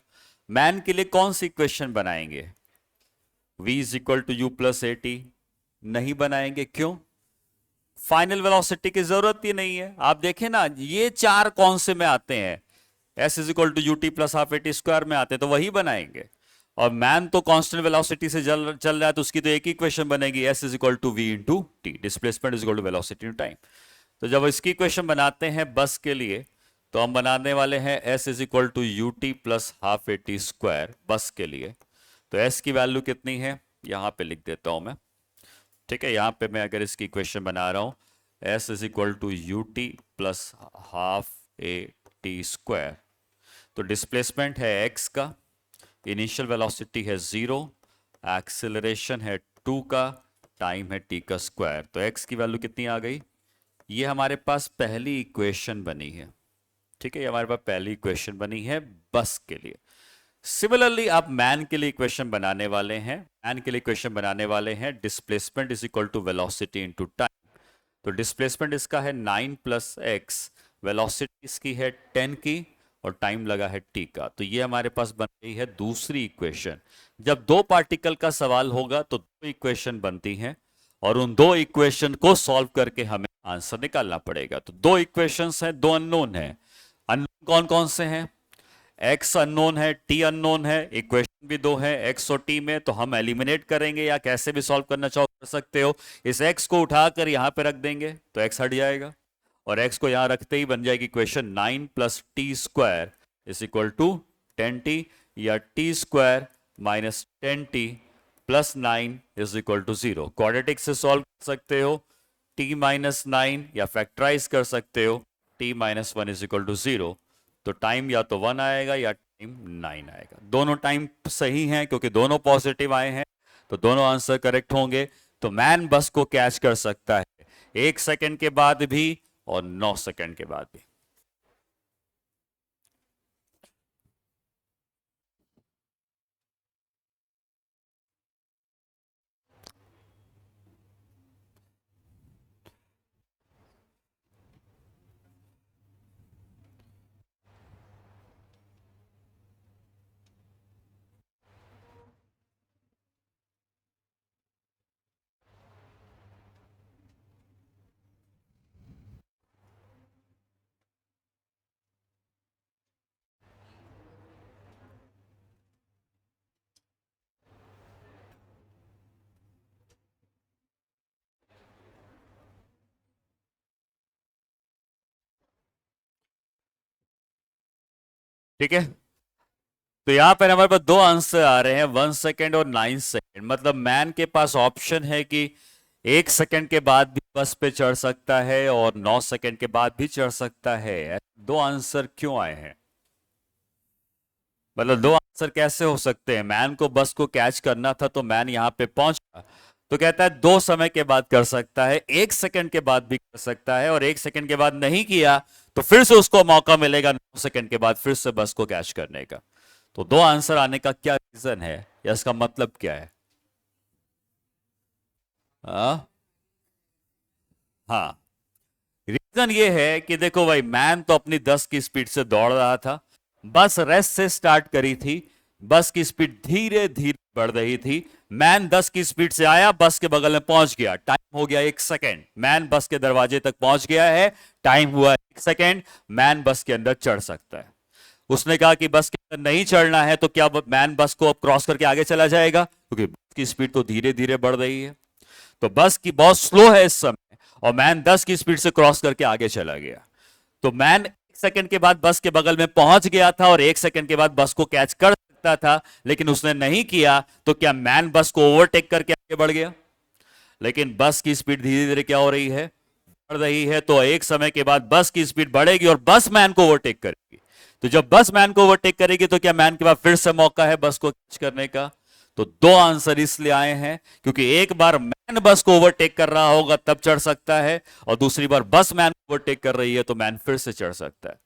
मैन के लिए कौन सी इक्वेशन बनाएंगे? v is equal to u plus a t नहीं बनाएंगे। क्यों? फाइनल वेलोसिटी की जरूरत ही नहीं है। आप देखें ना, ये चार कौन से में आते हैं? S is equal to u t plus half a t square में आते हैं तो वही बनाएंगे। और मैन तो कांस्टेंट वेलोसिटी से चल रहा है तो उसकी तो एक ही इक्वेशन बनेगी, s is equal to v into t, displacement is equal to velocity into time. तो जब इसकी इक्वेशन बनाते हैं बस के लिए तो हम बनाने वाले हैं s is equal to u t plus half a t square बस के लिए। तो एस की वैल्यू कितनी है यहां पे लिख देता हूं मैं, ठीक है। यहां पे मैं अगर इसकी इक्वेशन बना रहा हूं s is equal to u t plus half a t square, तो डिस्प्लेसमेंट है एक्स का, इनिशियल वेलोसिटी है 0, एक्सेलरेशन है 2 का, टाइम है टी का स्क्वायर। तो एक्स की वैल्यू कितनी आ गई, ये हमारे पास पहली इक्वेशन बनी है, ठीक है। ये हमारे पास पहली इक्वेशन बनी है बस के लिए। सिमिलरली आप मैन के लिए इक्वेशन बनाने वाले हैं, मैन के लिए इक्वेशन बनाने वाले हैं displacement is equal to velocity into time. तो डिस्प्लेसमेंट इसका है 9 प्लस एक्स, वेलोसिटी इसकी है 10 की और टाइम लगा है टी का। तो ये हमारे पास बन गई है दूसरी इक्वेशन। जब दो पार्टिकल का सवाल होगा तो दो इक्वेशन बनती हैं और उन दो इक्वेशन को सॉल्व करके हमें आंसर निकालना पड़ेगा। तो दो इक्वेशंस हैं, दो अननोन हैं। अननोन कौन कौन से हैं, एक्स अननोन है, टी अननोन है, इक्वेशन भी दो है एक्स और टी में। तो हम एलिमिनेट करेंगे या कैसे भी सॉल्व करना चाहो कर सकते हो। इस एक्स को उठाकर यहां पे रख देंगे तो एक्स हट जाएगा और एक्स को यहां रखते ही बन जाएगी equation 9 plus t square is equal to 10t, या t square minus 10t plus 9 is equal to 0। Quadratic से सॉल्व कर सकते हो t माइनस 9 या फैक्टराइज कर सकते हो t minus 1 is equal to 0। तो टाइम या तो 1 आएगा या टाइम 9 आएगा। दोनों टाइम सही हैं क्योंकि दोनों पॉजिटिव आए हैं तो दोनों आंसर करेक्ट होंगे। तो मैन बस को कैच कर सकता है 1 सेकंड के बाद भी और 9 सेकंड के बाद भी। ठीक है, तो यहां पर हमारे पास दो आंसर आ रहे हैं 1 सेकेंड और 9 सेकेंड। मतलब मैन के पास ऑप्शन है कि 1 सेकेंड के बाद भी बस पे चढ़ सकता है और 9 सेकेंड के बाद भी चढ़ सकता है। दो आंसर क्यों आए हैं, मतलब दो आंसर कैसे हो सकते हैं। मैन को बस को कैच करना था तो मैन यहां पे पहुंचा, तो कहता है 2 समय के बाद कर सकता है, 1 सेकंड के बाद भी कर सकता है, और 1 सेकंड के बाद नहीं किया तो फिर से उसको मौका मिलेगा 9 सेकंड के बाद फिर से बस को कैच करने का। तो दो आंसर आने का क्या रीजन है या इसका मतलब क्या है। हाँ, हाँ, रीजन ये है कि देखो भाई मैन तो अपनी 10 की स्पीड से दौड़ रहा था, बस रेस्ट से स्टार्ट करी थी, बस की स्पीड धीरे धीरे बढ़ रही थी। मैन 10 की स्पीड से आया, बस के बगल में पहुंच गया, टाइम हो गया 1 सेकेंड, मैन बस के दरवाजे तक पहुंच गया है, टाइम हुआ 1 सेकेंड, मैन बस के अंदर चढ़ सकता है। उसने कहा कि बस के अंदर नहीं चढ़ना है तो क्या मैन बस को अब क्रॉस करके आगे चला जाएगा, क्योंकि बस की स्पीड तो धीरे धीरे बढ़ रही है। तो बस की बहुत स्लो है इस समय और मैन 10 की स्पीड से क्रॉस करके आगे चला गया। तो मैन 1 सेकंड के बाद बस के बगल में पहुंच गया था और 1 सेकंड के बाद बस को कैच कर सकता था, लेकिन उसने नहीं किया। तो क्या मैन बस को ओवरटेक करके आगे बढ़ गया, लेकिन बस की स्पीड धीरे धीरे क्या हो रही है, बढ़ रही है। तो एक समय के बाद बस की स्पीड बढ़ेगी और बस मैन को ओवरटेक करेगी। तो जब बस मैन को ओवरटेक करेगी तो क्या मैन के पास फिर से मौका है बस को कैच करने का। तो दो आंसर इसलिए आए हैं क्योंकि एक बार मैन बस को ओवरटेक कर रहा होगा तब चढ़ सकता है, और दूसरी बार बस मैन को ओवरटेक कर रही है तो मैन फिर से चढ़ सकता है।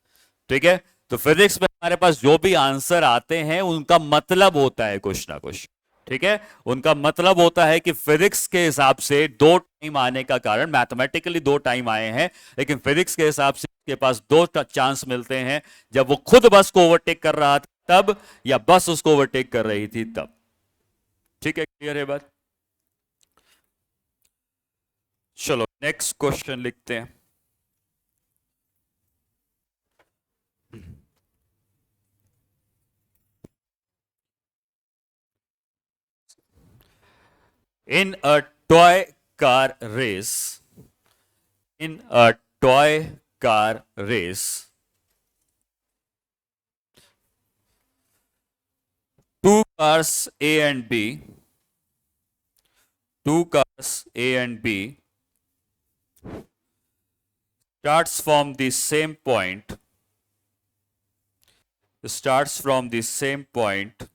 ठीक है, तो फिजिक्स में हमारे पास जो भी आंसर आते हैं उनका मतलब होता है कुछ ना कुछ। ठीक है, उनका मतलब होता है कि फिजिक्स के हिसाब से दो टाइम आने का कारण, मैथमेटिकली दो टाइम आए हैं, लेकिन फिजिक्स के हिसाब से उसके पास दो चांस मिलते हैं, जब वो खुद बस को ओवरटेक कर रहा था तब, या बस उसको ओवरटेक कर रही थी तब। ठीक है, क्लियर है बात। चलो नेक्स्ट क्वेश्चन लिखते हैं। In a toy car race, in a toy car race, two cars A and B, two cars A and B starts from the same point, starts from the same point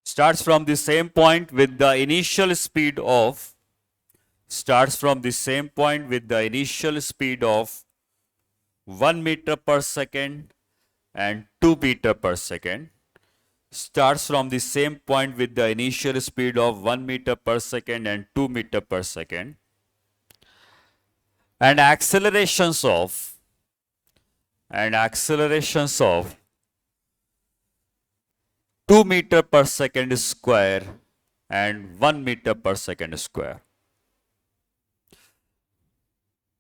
starts from the same point with the initial speed of starts from the same point with the initial speed of 1 meter per second and 2 meter per second, starts from the same point with the initial speed of 1 meter per second and 2 meter per second, and accelerations of 2 meter per second square and 1 meter per second square.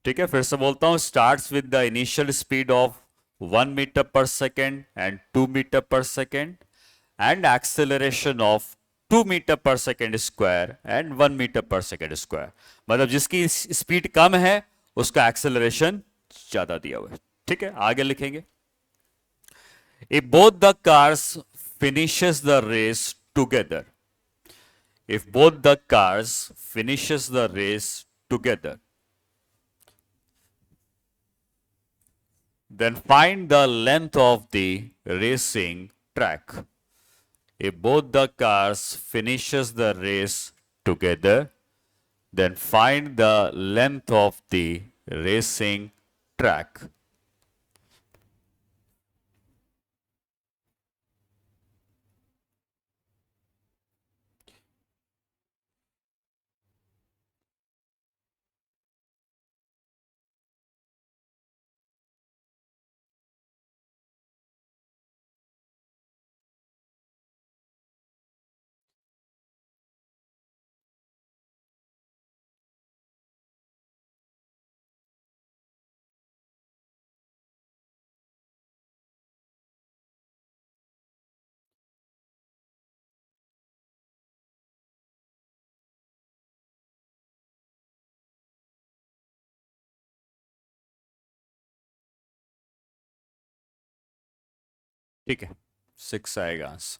ठीक है, फिर से बोलता हूं, starts with the initial speed of 1 meter per second and 2 meter per second and acceleration of 2 meter per second square and 1 meter per second square. मतलब जिसकी speed कम है उसका एक्सेलरेशन ज्यादा दिया हुआ है. ठीक है, आगे लिखेंगे. If both the cars finishes the race together, if both the cars finishes the race together, then find the length of the racing track. If both the cars finishes the race together, then find the length of the racing track. ठीक है, 6 आएगा answer.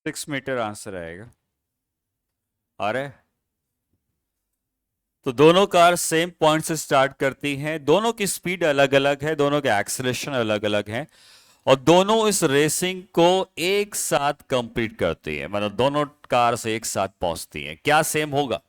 Six metre answer आएगा. अरे, तो दोनों car same point से start करती हैं, दोनों की स्पीड अलग अलग है, दोनों के एक्सेलरेशन अलग अलग हैं, और दोनों इस रेसिंग को एक साथ कंप्लीट करती है. मतलब दोनों कार से एक साथ पहुंचती हैं. क्या सेम होगा?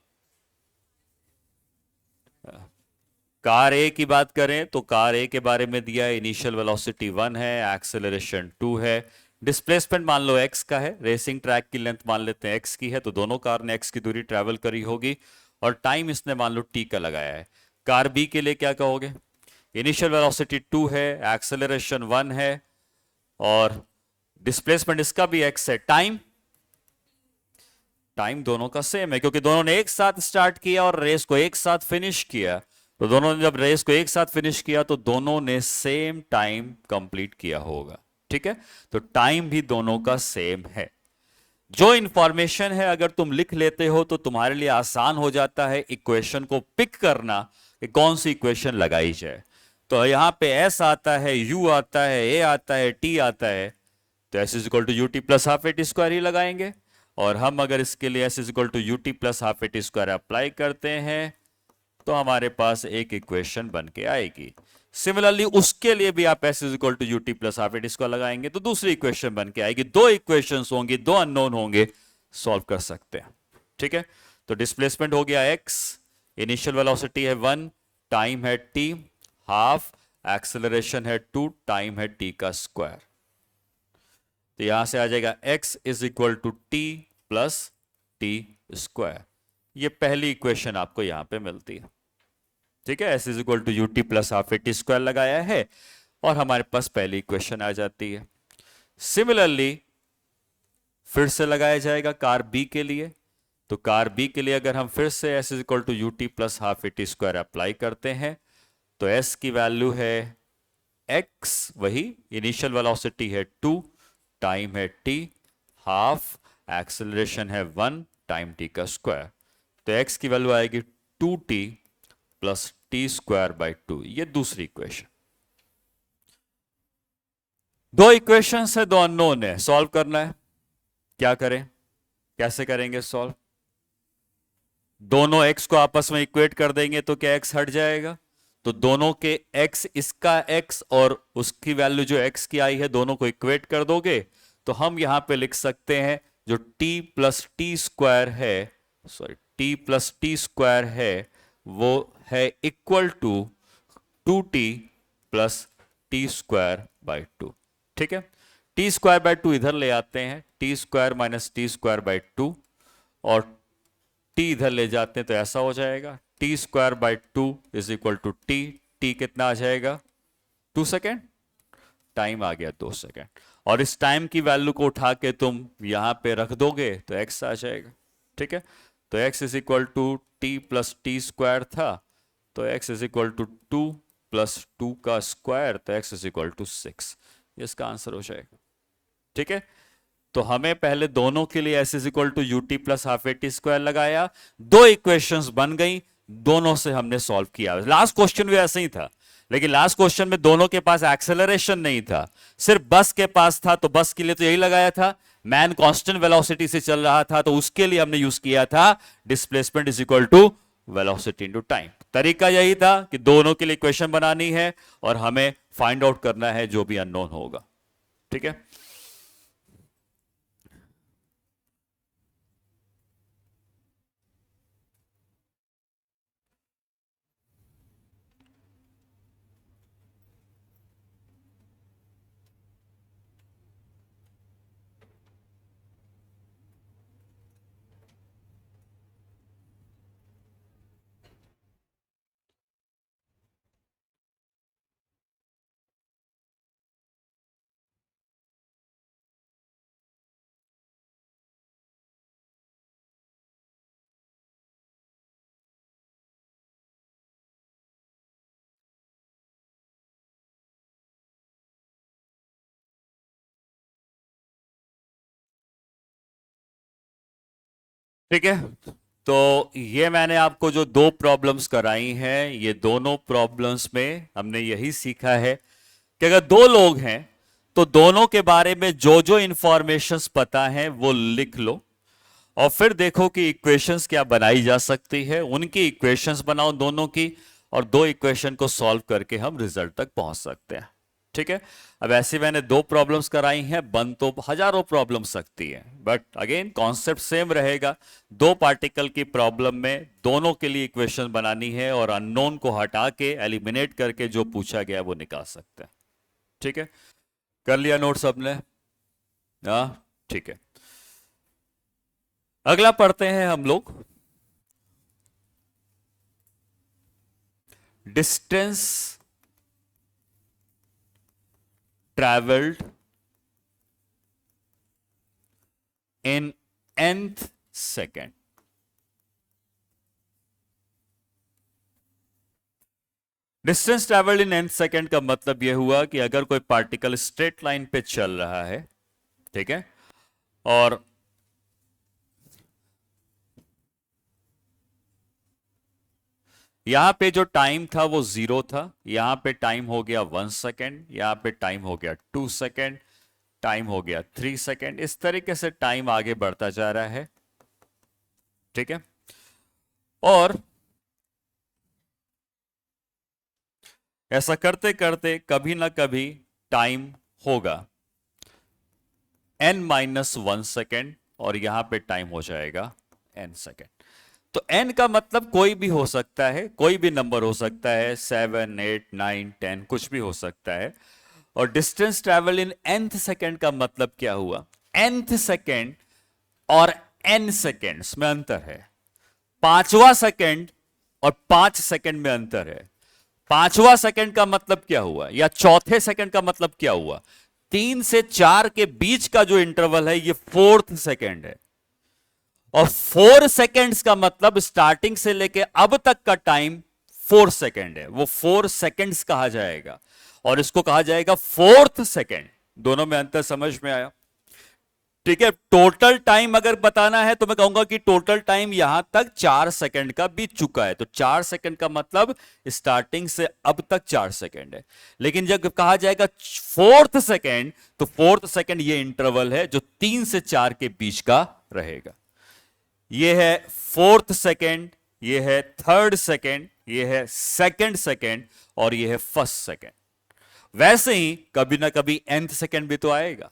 कार ए की बात करें तो कार ए के बारे में दिया है, इनिशियल वेलोसिटी 1 है, एक्सेलरेशन 2 है, डिस्प्लेसमेंट मान लो x का है, रेसिंग ट्रैक की लेंथ मान लेते हैं x की है, तो दोनों कार ने x की दूरी ट्रेवल करी होगी, और टाइम इसने मान लो t का लगाया है। कार b के लिए क्या कहोगे? इनिशियल वेलोसिटी 2 है, एक्सेलरेशन 1 है, और डिस्प्लेसमेंट इसका भी x है। टाइम दोनों का सेम है, क्योंकि दोनों ने एक साथ स्टार्ट किया और रेस को एक साथ फिनिश किया। तो दोनों ने जब रेस को एक साथ फिनिश किया तो दोनों ने सेम टाइम कंप्लीट किया होगा। ठीक है, तो टाइम भी दोनों का सेम है। जो इंफॉर्मेशन है अगर तुम लिख लेते हो तो तुम्हारे लिए आसान हो जाता है इक्वेशन को पिक करना कि कौन सी इक्वेशन लगाई जाए। तो यहां पे s आता है, u आता है, a आता है, t आता है, तो s is equal to u t plus half a t square ही लगाएंगे। और हम अगर इसके लिए s is equal to u t plus half a t square apply करते हैं तो हमारे पास एक इक्वेशन बन के आएगी। सिमिलरली उसके लिए भी आप s is equal to u t plus half a t square लगाएंगे तो दूसरी इक्वेशन बन के आएगी। दो इक्वेशंस होंगी, दो अननोन होंगे, सॉल्व कर सकते हैं। ठीक है, तो डिस्प्लेसमेंट हो गया x, इनिशियल वेलोसिटी है 1, टाइम है t, हाफ, एक्सेलरेशन है 2, टाइम है t का स्क्वायर। तो यहां से आ जाएगा x is equal to t plus t square. ये पहली इक्वेशन आपको यहां पे मिलती है। ठीक है, s is equal to u t plus half a t square लगाया है और हमारे पास पहली इक्वेशन आ जाती है। सिमिलरली फिर से लगाया जाएगा कार बी के लिए। तो कार बी के लिए अगर हम फिर से s is equal to u t plus half a t square apply करते हैं तो s की वैल्यू है x, वही इनिशियल वेलोसिटी है 2, टाइम है t, हाफ, एक्सेलरेशन है 1, टाइम t का स्क्वायर। तो x की वैल्यू आएगी 2t plus t square by 2। ये दूसरी इक्वेशन। दो इक्वेशन है, दो अननोन है, सॉल्व करना है। क्या करें, कैसे करेंगे सॉल्व? दोनों x को आपस में इक्वेट कर देंगे तो क्या x हट जाएगा? तो दोनों के x, इसका x और उसकी वैल्यू जो x की आई है, दोनों को इक्वेट कर दोगे तो हम यहां पे लिख सकते हैं जो t प्लस टी स्क्वायर है, sorry t plus t square है, वो है equal to 2t plus t square by 2। ठीक है, टी स्क्वायर बाई 2 इधर ले आते हैं, T square minus T square by 2, और टी इधर ले जाते हैं तो ऐसा हो जाएगा t square by 2 is equal to t. T कितना आ जाएगा? 2 सेकेंड, टाइम आ गया 2 सेकेंड, और इस टाइम की वैल्यू को उठा के तुम यहां पे रख दोगे तो x आ जाएगा। ठीक है, तो x is equal to t plus t square था, तो x is equal to 2 plus 2 का स्क्वायर, तो x इज इक्वल टू 6। इसका आंसर हो जाएगा। ठीक है, तो हमें पहले दोनों के लिए s is equal to u t plus half a t square लगाया, दो इक्वेशंस बन गई, दोनों से हमने सॉल्व किया। लास्ट क्वेश्चन भी ऐसे ही था, लेकिन लास्ट क्वेश्चन में दोनों के पास एक्सेलरेशन नहीं था, सिर्फ बस के पास था, तो बस के लिए तो यही लगाया था। मैन कांस्टेंट वेलोसिटी से चल रहा था, तो उसके लिए हमने यूज किया था displacement is equal to velocity into time. तरीका यही था कि दोनों के लिए इक्वेशन बनानी है और हमें फाइंड आउट करना है जो भी अननोन होगा। ठीक है, ठीक है, तो ये मैंने आपको जो दो प्रॉब्लम्स कराई हैं, ये दोनों प्रॉब्लम्स में हमने यही सीखा है कि अगर दो लोग हैं तो दोनों के बारे में जो जो इंफॉर्मेशंस पता है वो लिख लो, और फिर देखो कि इक्वेशंस क्या बनाई जा सकती है, उनकी इक्वेशंस बनाओ दोनों की, और दो इक्वेशन को सॉल्व करके हम रिजल्ट तक पहुंच सकते हैं। ठीक है, अब ऐसे मैंने दो प्रॉब्लम्स कराई हैं, बन तो हजारों प्रॉब्लम सकती है, बट अगेन कॉन्सेप्ट सेम रहेगा। दो पार्टिकल की प्रॉब्लम में दोनों के लिए इक्वेशन बनानी है और अननोन को हटा के एलिमिनेट करके जो पूछा गया वो निकाल सकते हैं। ठीक है, कर लिया नोट सबने? ठीक है, अगला पढ़ते हैं हम लोग। Distance travelled in nth second. Distance travelled in nth second का मतलब यह हुआ कि अगर कोई पार्टिकल स्ट्रेट लाइन पे चल रहा है, ठीक है, और यहां पे जो टाइम था वो 0 था, यहां पे टाइम हो गया 1 सेकेंड, यहां पे टाइम हो गया 2 सेकेंड, टाइम हो गया 3 सेकेंड, इस तरीके से टाइम आगे बढ़ता जा रहा है, ठीक है। और ऐसा करते करते कभी ना कभी टाइम होगा n-1 सेकेंड, और यहां पे टाइम हो जाएगा n सेकेंड। तो n का मतलब कोई भी हो सकता है, कोई भी नंबर हो सकता है, 7, 8, 9, 10, कुछ भी हो सकता है। और डिस्टेंस ट्रैवल इन nth सेकेंड का मतलब क्या हुआ? nth सेकेंड और n सेकेंड्स में अंतर है, पांचवा सेकेंड और 5 सेकेंड में अंतर है। पांचवा सेकेंड का मतलब क्या हुआ, या चौथे सेकेंड का मतलब क्या हुआ? 3 से 4 के बीच का जो इंटरवल है ये 4th सेकेंड है। और 4 सेकेंड्स का मतलब स्टार्टिंग से लेके अब तक का टाइम 4 सेकेंड है, वो 4 सेकेंड्स कहा जाएगा, और इसको कहा जाएगा 4th सेकेंड। दोनों में अंतर समझ में आया? ठीक है। टोटल टाइम अगर बताना है तो मैं कहूंगा कि टोटल टाइम यहां तक 4 सेकेंड का बीत चुका है, तो 4 सेकेंड का मतलब स्टार्टिंग से अब तक 4 सेकेंड है। लेकिन जब कहा जाएगा 4th सेकेंड, तो 4th सेकेंड ये इंटरवल है जो 3 से 4 के बीच का रहेगा। ये है 4th सेकेंड, ये है 3rd सेकेंड, ये है 2nd सेकेंड, और ये है 1st सेकेंड। वैसे ही कभी ना कभी nth सेकेंड भी तो आएगा।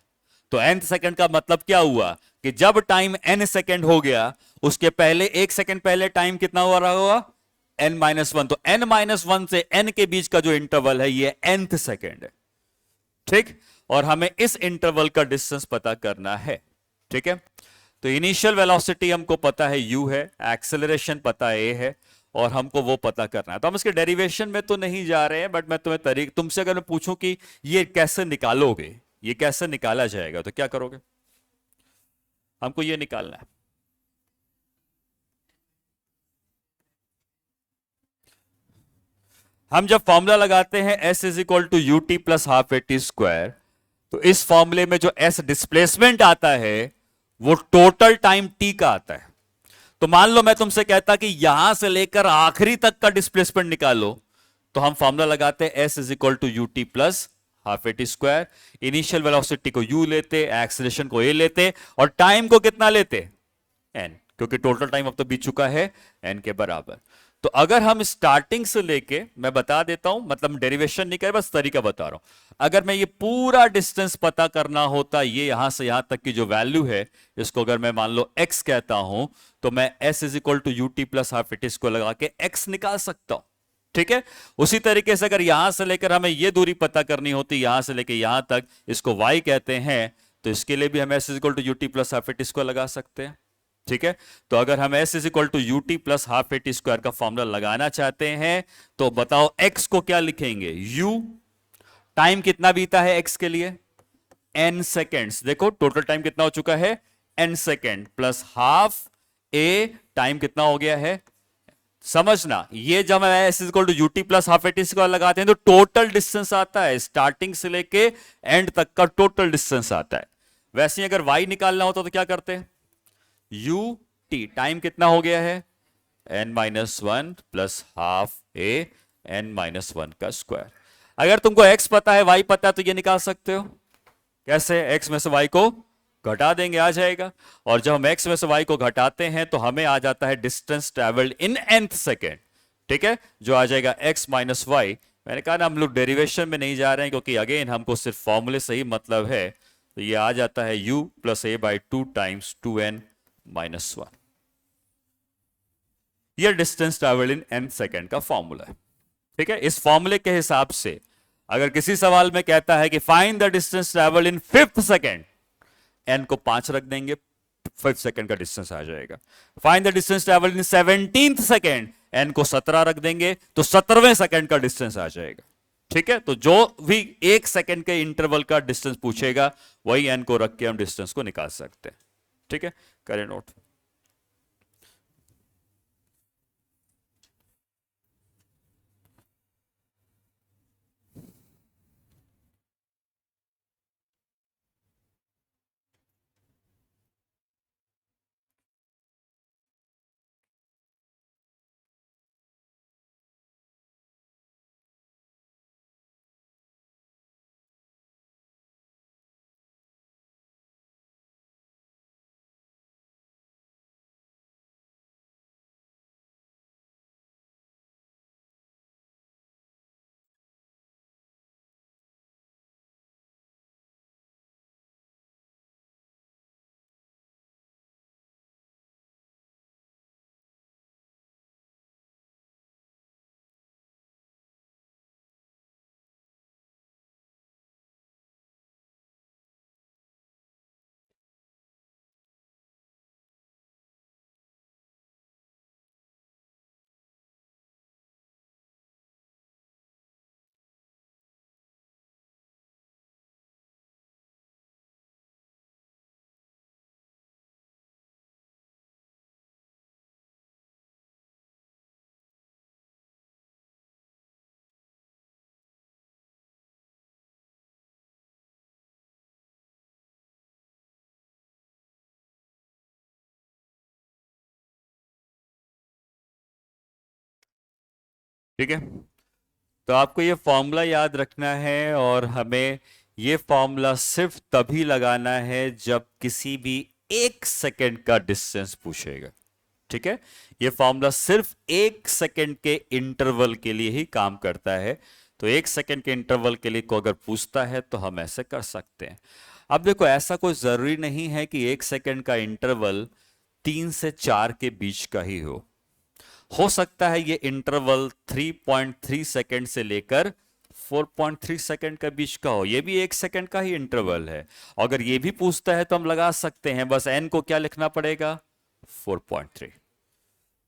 तो nth सेकेंड का मतलब क्या हुआ कि जब टाइम n सेकेंड हो गया, उसके पहले 1 सेकेंड पहले टाइम कितना हो रहा होगा? n-1। तो n-1 से n के बीच का जो इंटरवल है ये nth सेकेंड है, ठीक। और हमें इस इंटरवल का डिस्टेंस पता करना है, ठीक है। तो इनिशियल वेलोसिटी हमको पता है u है, एक्सेलरेशन पता है a है, और हमको वो पता करना है। तो हम इसके डेरिवेशन में तो नहीं जा रहे हैं, बट मैं तुमसे अगर मैं पूछूं कि ये कैसे निकालोगे, ये कैसे निकाला जाएगा, तो क्या करोगे? हमको ये निकालना है। हम जब फॉर्मूला लगाते हैं s is equal to u t plus half a t square, तो इस फॉर्मूले में जो s डिस्प्लेसमेंट आता है वो टोटल टाइम t का आता है। तो मान लो मैं तुमसे कहता कि यहां से लेकर आखिरी तक का डिस्प्लेसमेंट निकालो, तो हम फॉर्मूला लगाते हैं s is equal to u t plus half a t square. Initial velocity को u लेते, एक्सेलरेशन को a लेते, और टाइम को कितना लेते? n, क्योंकि टोटल टाइम अब तो बीत चुका है n के बराबर। तो अगर हम स्टार्टिंग से लेके, मैं बता देता हूं, मतलब डेरिवेशन नहीं कर, बस तरीका बता रहा हूं। अगर मैं ये पूरा डिस्टेंस पता करना होता, ये यहां से यहां तक की जो वैल्यू है, इसको अगर मैं मान लो x कहता हूं, तो मैं s is equal to u t plus half at को लगा के x निकाल सकता हूं, ठीक है। उसी तरीके से अगर यहां से लेकर हमें यह दूरी पता करनी होती, यहां से लेकर यहां तक, इसको y कहते हैं, तो इसके लिए भी हम s is equal to u t plus half at को लगा सकते हैं, ठीक है। तो अगर हम s is equal to u t plus half a t square का फॉर्मूला लगाना चाहते हैं, तो बताओ x को क्या लिखेंगे? u, टाइम कितना बीता है x के लिए? n seconds. देखो टोटल टाइम कितना हो चुका है? n second, plus half a, time कितना हो गया है? समझना, ये जब हम s is equal to u t plus half a t square लगाते हैं तो टोटल डिस्टेंस आता है, स्टार्टिंग से लेके एंड तक का टोटल डिस्टेंस आता है। वैसे ही अगर y निकालना होता तो क्या करते हैं? u t, टाइम कितना हो गया है? n-1 plus half a n-1 का स्क्वायर। अगर तुमको x पता है, y पता है, तो ये निकाल सकते हो। कैसे? x में से y को घटा देंगे, आ जाएगा। और जब हम x में से y को घटाते हैं तो हमें आ जाता है distance travelled in nth second, ठीक है, जो आ जाएगा x माइनस वाई। मैंने कहा ना हम लोग डेरिवेशन में नहीं जा रहे हैं, क्योंकि अगेन हमको सिर्फ फॉर्मूले से ही मतलब है। तो ये आ जाता है u plus a by 2 times 2n-1। ये डिस्टेंस ट्रैवल इन n सेकेंड का फॉर्मूला है, ठीक है। इस फॉर्मूले के हिसाब से अगर किसी सवाल में कहता है कि find the distance travel in 5th second, n को 5 रख देंगे, 5 सेकंड का डिस्टेंस आ जाएगा। Find the distance travel in 17th second, n को 17 रख देंगे तो 17वें सेकंड का डिस्टेंस आ जाएगा। ठीक है, तो जो भी 1 सेकंड के इंटरवल का डिस्टेंस पूछेगा वही एन को रख के हम डिस्टेंस को निकाल सकते हैं। ठीक है, करें नोट। ठीक है, तो आपको ये फॉर्मूला याद रखना है और हमें ये फॉर्मूला सिर्फ तभी लगाना है जब किसी भी 1 सेकंड का डिस्टेंस पूछेगा। ठीक है, ये फॉर्मूला सिर्फ 1 सेकंड के इंटरवल के लिए ही काम करता है। तो 1 सेकंड के इंटरवल के लिए को अगर पूछता है तो हम ऐसे कर सकते हैं। अब देखो, ऐसा कोई जरूरी नहीं है कि 1 सेकंड का इंटरवल 3 से 4 के बीच का ही हो सकता है ये इंटरवल 3.3 सेकंड से लेकर 4.3 सेकंड के बीच का हो, ये भी 1 सेकंड का ही इंटरवल है। अगर ये भी पूछता है तो हम लगा सकते हैं, बस एन को क्या लिखना पड़ेगा, 4.3।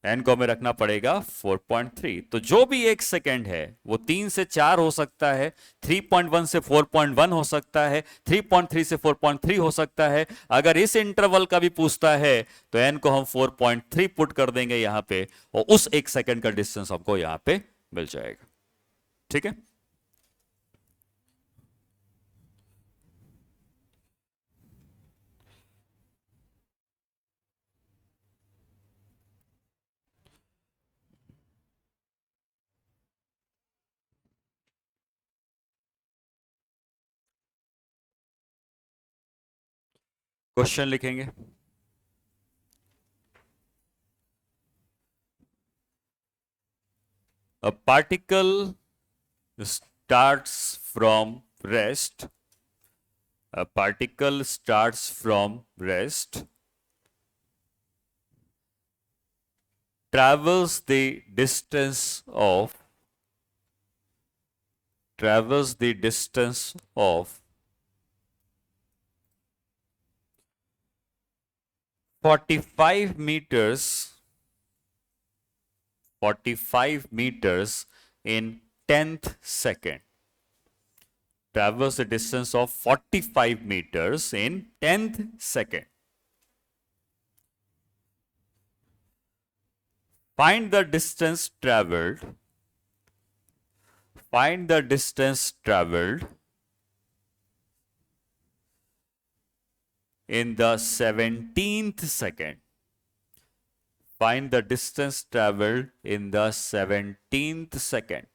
एन को हमें रखना पड़ेगा 4.3। तो जो भी 1 सेकंड है वो 3 से 4 हो सकता है, 3.1 से 4.1 हो सकता है, 3.3 से 4.3 हो सकता है। अगर इस इंटरवल का भी पूछता है तो एन को हम 4.3 पुट कर देंगे यहां पे, और उस 1 सेकंड का डिस्टेंस हमको यहां पे मिल जाएगा। ठीक है, क्वेश्चन लिखेंगे। A particle starts from rest. A particle starts from rest, travels the distance of travels the distance of 45 meters 45 meters in 10th second. Travels the distance of 45 meters in 10th second. Find the distance traveled. Find the distance traveled in the 17th second. Find the distance traveled in the 17th second.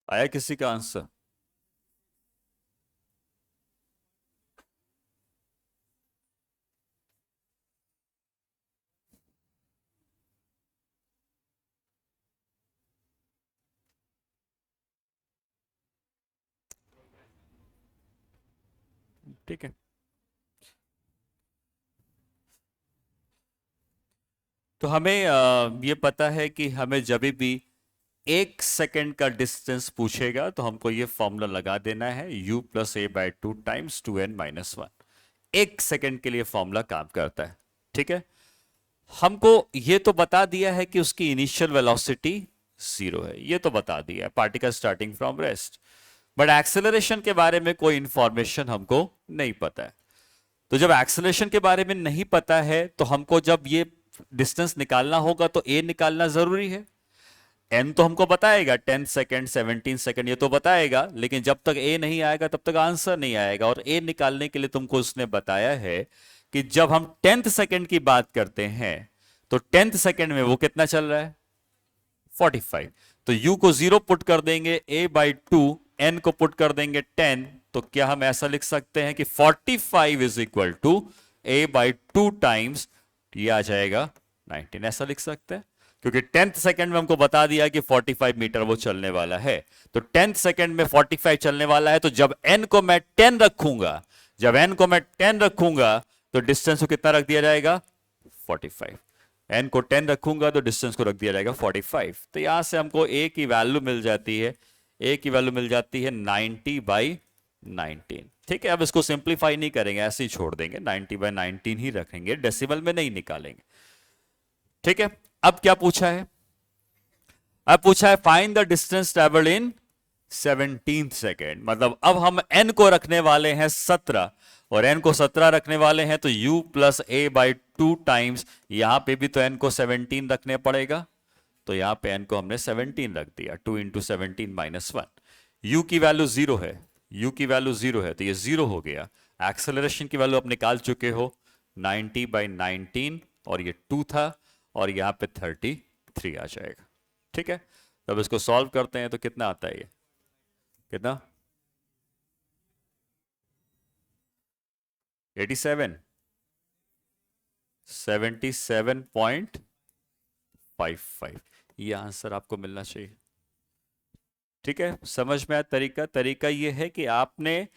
आया किसी का answer? ठीक है, तो हमें ये पता है कि हमें जब भी 1 सेकंड का डिस्टेंस पूछेगा तो हमको ये फॉर्मूला लगा देना है, u+a/2 टाइम्स 2n-1। 1 सेकंड के लिए फॉर्मूला काम करता है। ठीक है, हमको ये तो बता दिया है कि उसकी इनिशियल वेलोसिटी 0 है, ये तो बता दिया है, particle starting from rest. But acceleration के बारे में कोई इंफॉर्मेशन हमको नहीं पता है। तो जब एक्सेलरेशन के बारे में नहीं पता है तो हमको जब ये डिस्टेंस निकालना होगा तो ए निकालना जरूरी है। एन तो हमको बताएगा 10 सेकेंड 17 सेकेंड, ये तो बताएगा, लेकिन जब तक ए नहीं आएगा तब तक आंसर नहीं आएगा। और ए निकालने के लिए तुमको उसने बताया है कि जब हम 10th सेकेंड की बात करते हैं तो 10th सेकेंड में वो कितना चल रहा है, 45। तो u को 0 पुट कर देंगे, a/2, n को पुट कर देंगे 10। तो क्या हम ऐसा लिख सकते हैं कि 45 is equal to a/2 times, ये आ जाएगा 19, ऐसा लिख सकते हैं। क्योंकि 10th सेकंड में हमको बता दिया कि 45 मीटर वो चलने वाला है। तो 10th सेकंड में 45 चलने वाला है, तो जब n को मैं 10 रखूंगा, जब n को मैं 10 रखूंगा तो डिस्टेंस को कितना रख दिया जाएगा, 45। n को 10 रखूंगा तो डिस्टेंस को रख दिया जाएगा 45। तो यहां से हमको a की वैल्यू मिल जाती है, a की वैल्यू मिल जाती है 90/19। ठीक है, अब इसको सिंप्लीफाई नहीं करेंगे, ऐसे ही छोड़ देंगे, 90/19 ही रखेंगे, डेसिमल में नहीं निकालेंगे। ठीक है, अब क्या पूछा है, अब पूछा है find the distance travel in 17 second. मतलब अब हम n को रखने वाले हैं 17 और n को 17 रखने वाले हैं, तो u+a/2 टाइम्स, यहां पे भी तो n को 17 रखने पड़ेगा, तो यहां पे n को हमने 17 रख दिया, 2 × 17-1। u की वैल्यू 0 है, u की वैल्यू 0 है, तो ये 0 हो गया। एक्सेलरेशन की वैल्यू आप निकाल चुके हो, 90/19, और ये 2 था, और यहां पे 33 आ जाएगा। ठीक है, तब इसको सॉल्व करते हैं तो कितना आता है, ये कितना, 87, 77.55, ये आंसर आपको मिलना चाहिए। ठीक है, समझ में आया तरीका? तरीका ये है कि आपने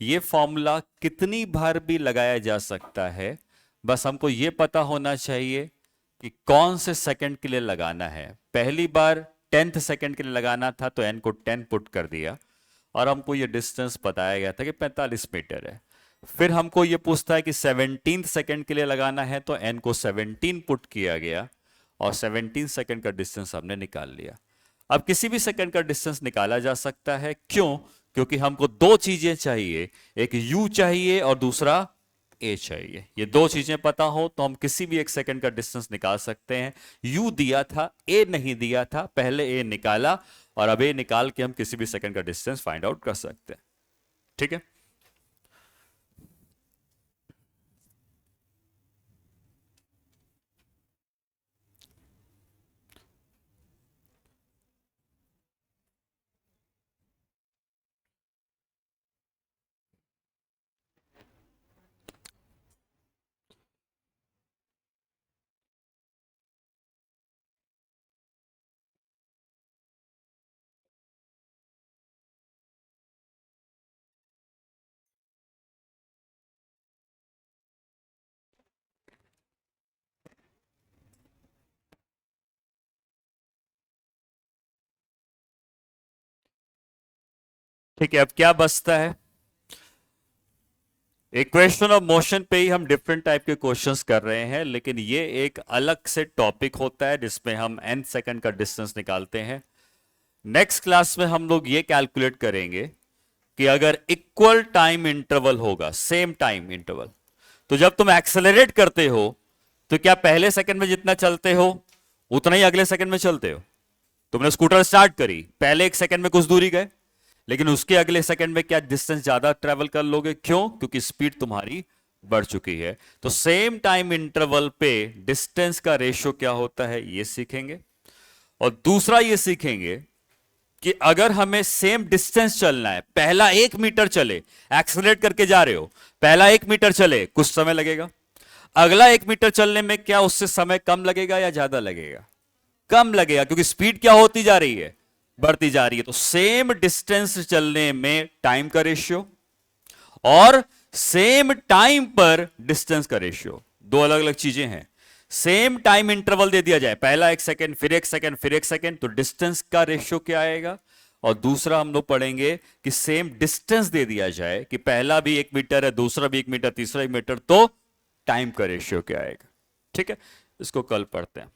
ये फॉर्मूला कितनी बार भी लगाया जा सकता है, बस हमको ये पता होना चाहिए कि कौन से सेकंड के लिए लगाना है। पहली बार 10th सेकंड के लिए लगाना था तो n को 10 पुट कर दिया, और हमको ये डिस्टेंस बताया गया था कि 45 मीटर है। फिर हमको ये पूछता है कि 17th सेकंड के लिए लगाना है, तो n को 17 पुट किया गया, और 17 सेकंड का डिस्टेंस हमने निकाल लिया। अब किसी भी सेकंड का डिस्टेंस निकाला जा सकता है, क्यों? क्योंकि हमको दो चीजें चाहिए, एक u चाहिए और दूसरा a चाहिए। ये दो चीजें पता हो तो हम किसी भी एक सेकंड का डिस्टेंस निकाल सकते हैं। u दिया था, a नहीं दिया था, पहले a निकाला, और अब a निकाल के हम किसी भी सेकंड का डिस्टेंस फाइंड आउट कर सकते हैं। ठीक है, ठीक है, अब क्या बचता है, इक्वेशन ऑफ मोशन पे ही हम डिफरेंट टाइप के क्वेश्चंस कर रहे हैं, लेकिन ये एक अलग से टॉपिक होता है जिसमें हम n सेकंड का डिस्टेंस निकालते हैं। नेक्स्ट क्लास में हम लोग ये कैलकुलेट करेंगे कि अगर इक्वल टाइम इंटरवल होगा, सेम टाइम इंटरवल, तो जब तुम एक्सेलरेट करते हो तो क्या पहले सेकंड में जितना चलते हो उतना ही अगले सेकंड में चलते हो? तुमने स्कूटर स्टार्ट करी, पहले 1 सेकंड में कुछ दूरी गए, लेकिन उसके अगले सेकंड में क्या डिस्टेंस ज्यादा ट्रेवल कर लोगे? क्यों? क्योंकि स्पीड तुम्हारी बढ़ चुकी है। तो सेम टाइम इंटरवल पे डिस्टेंस का रेशियो क्या होता है, ये सीखेंगे। और दूसरा ये सीखेंगे कि अगर हमें सेम डिस्टेंस चलना है, पहला 1 मीटर चले, एक्सेलरेट करके जा रहे हो, पहला 1 मीटर चले कुछ समय लगेगा, अगला 1 मीटर चलने में क्या उससे समय कम लगेगा या ज्यादा लगेगा? कम लगेगा, क्योंकि स्पीड क्या होती जा रही है? बढ़ती जा रही है। तो सेम डिस्टेंस चलने में टाइम का रेशियो और सेम टाइम पर डिस्टेंस का रेशियो दो अलग अलग चीजें हैं। सेम टाइम इंटरवल दे दिया जाए, पहला 1 सेकेंड, फिर 1 सेकेंड, फिर 1 सेकेंड, तो डिस्टेंस का रेशियो क्या आएगा? और दूसरा हम लोग पढ़ेंगे कि सेम डिस्टेंस दे दिया जाए कि पहला भी 1 मीटर है, दूसरा भी 1 मीटर, तीसरा 1 मीटर, तो टाइम का रेशियो क्या आएगा? ठीक है, इसको कल पढ़ते हैं।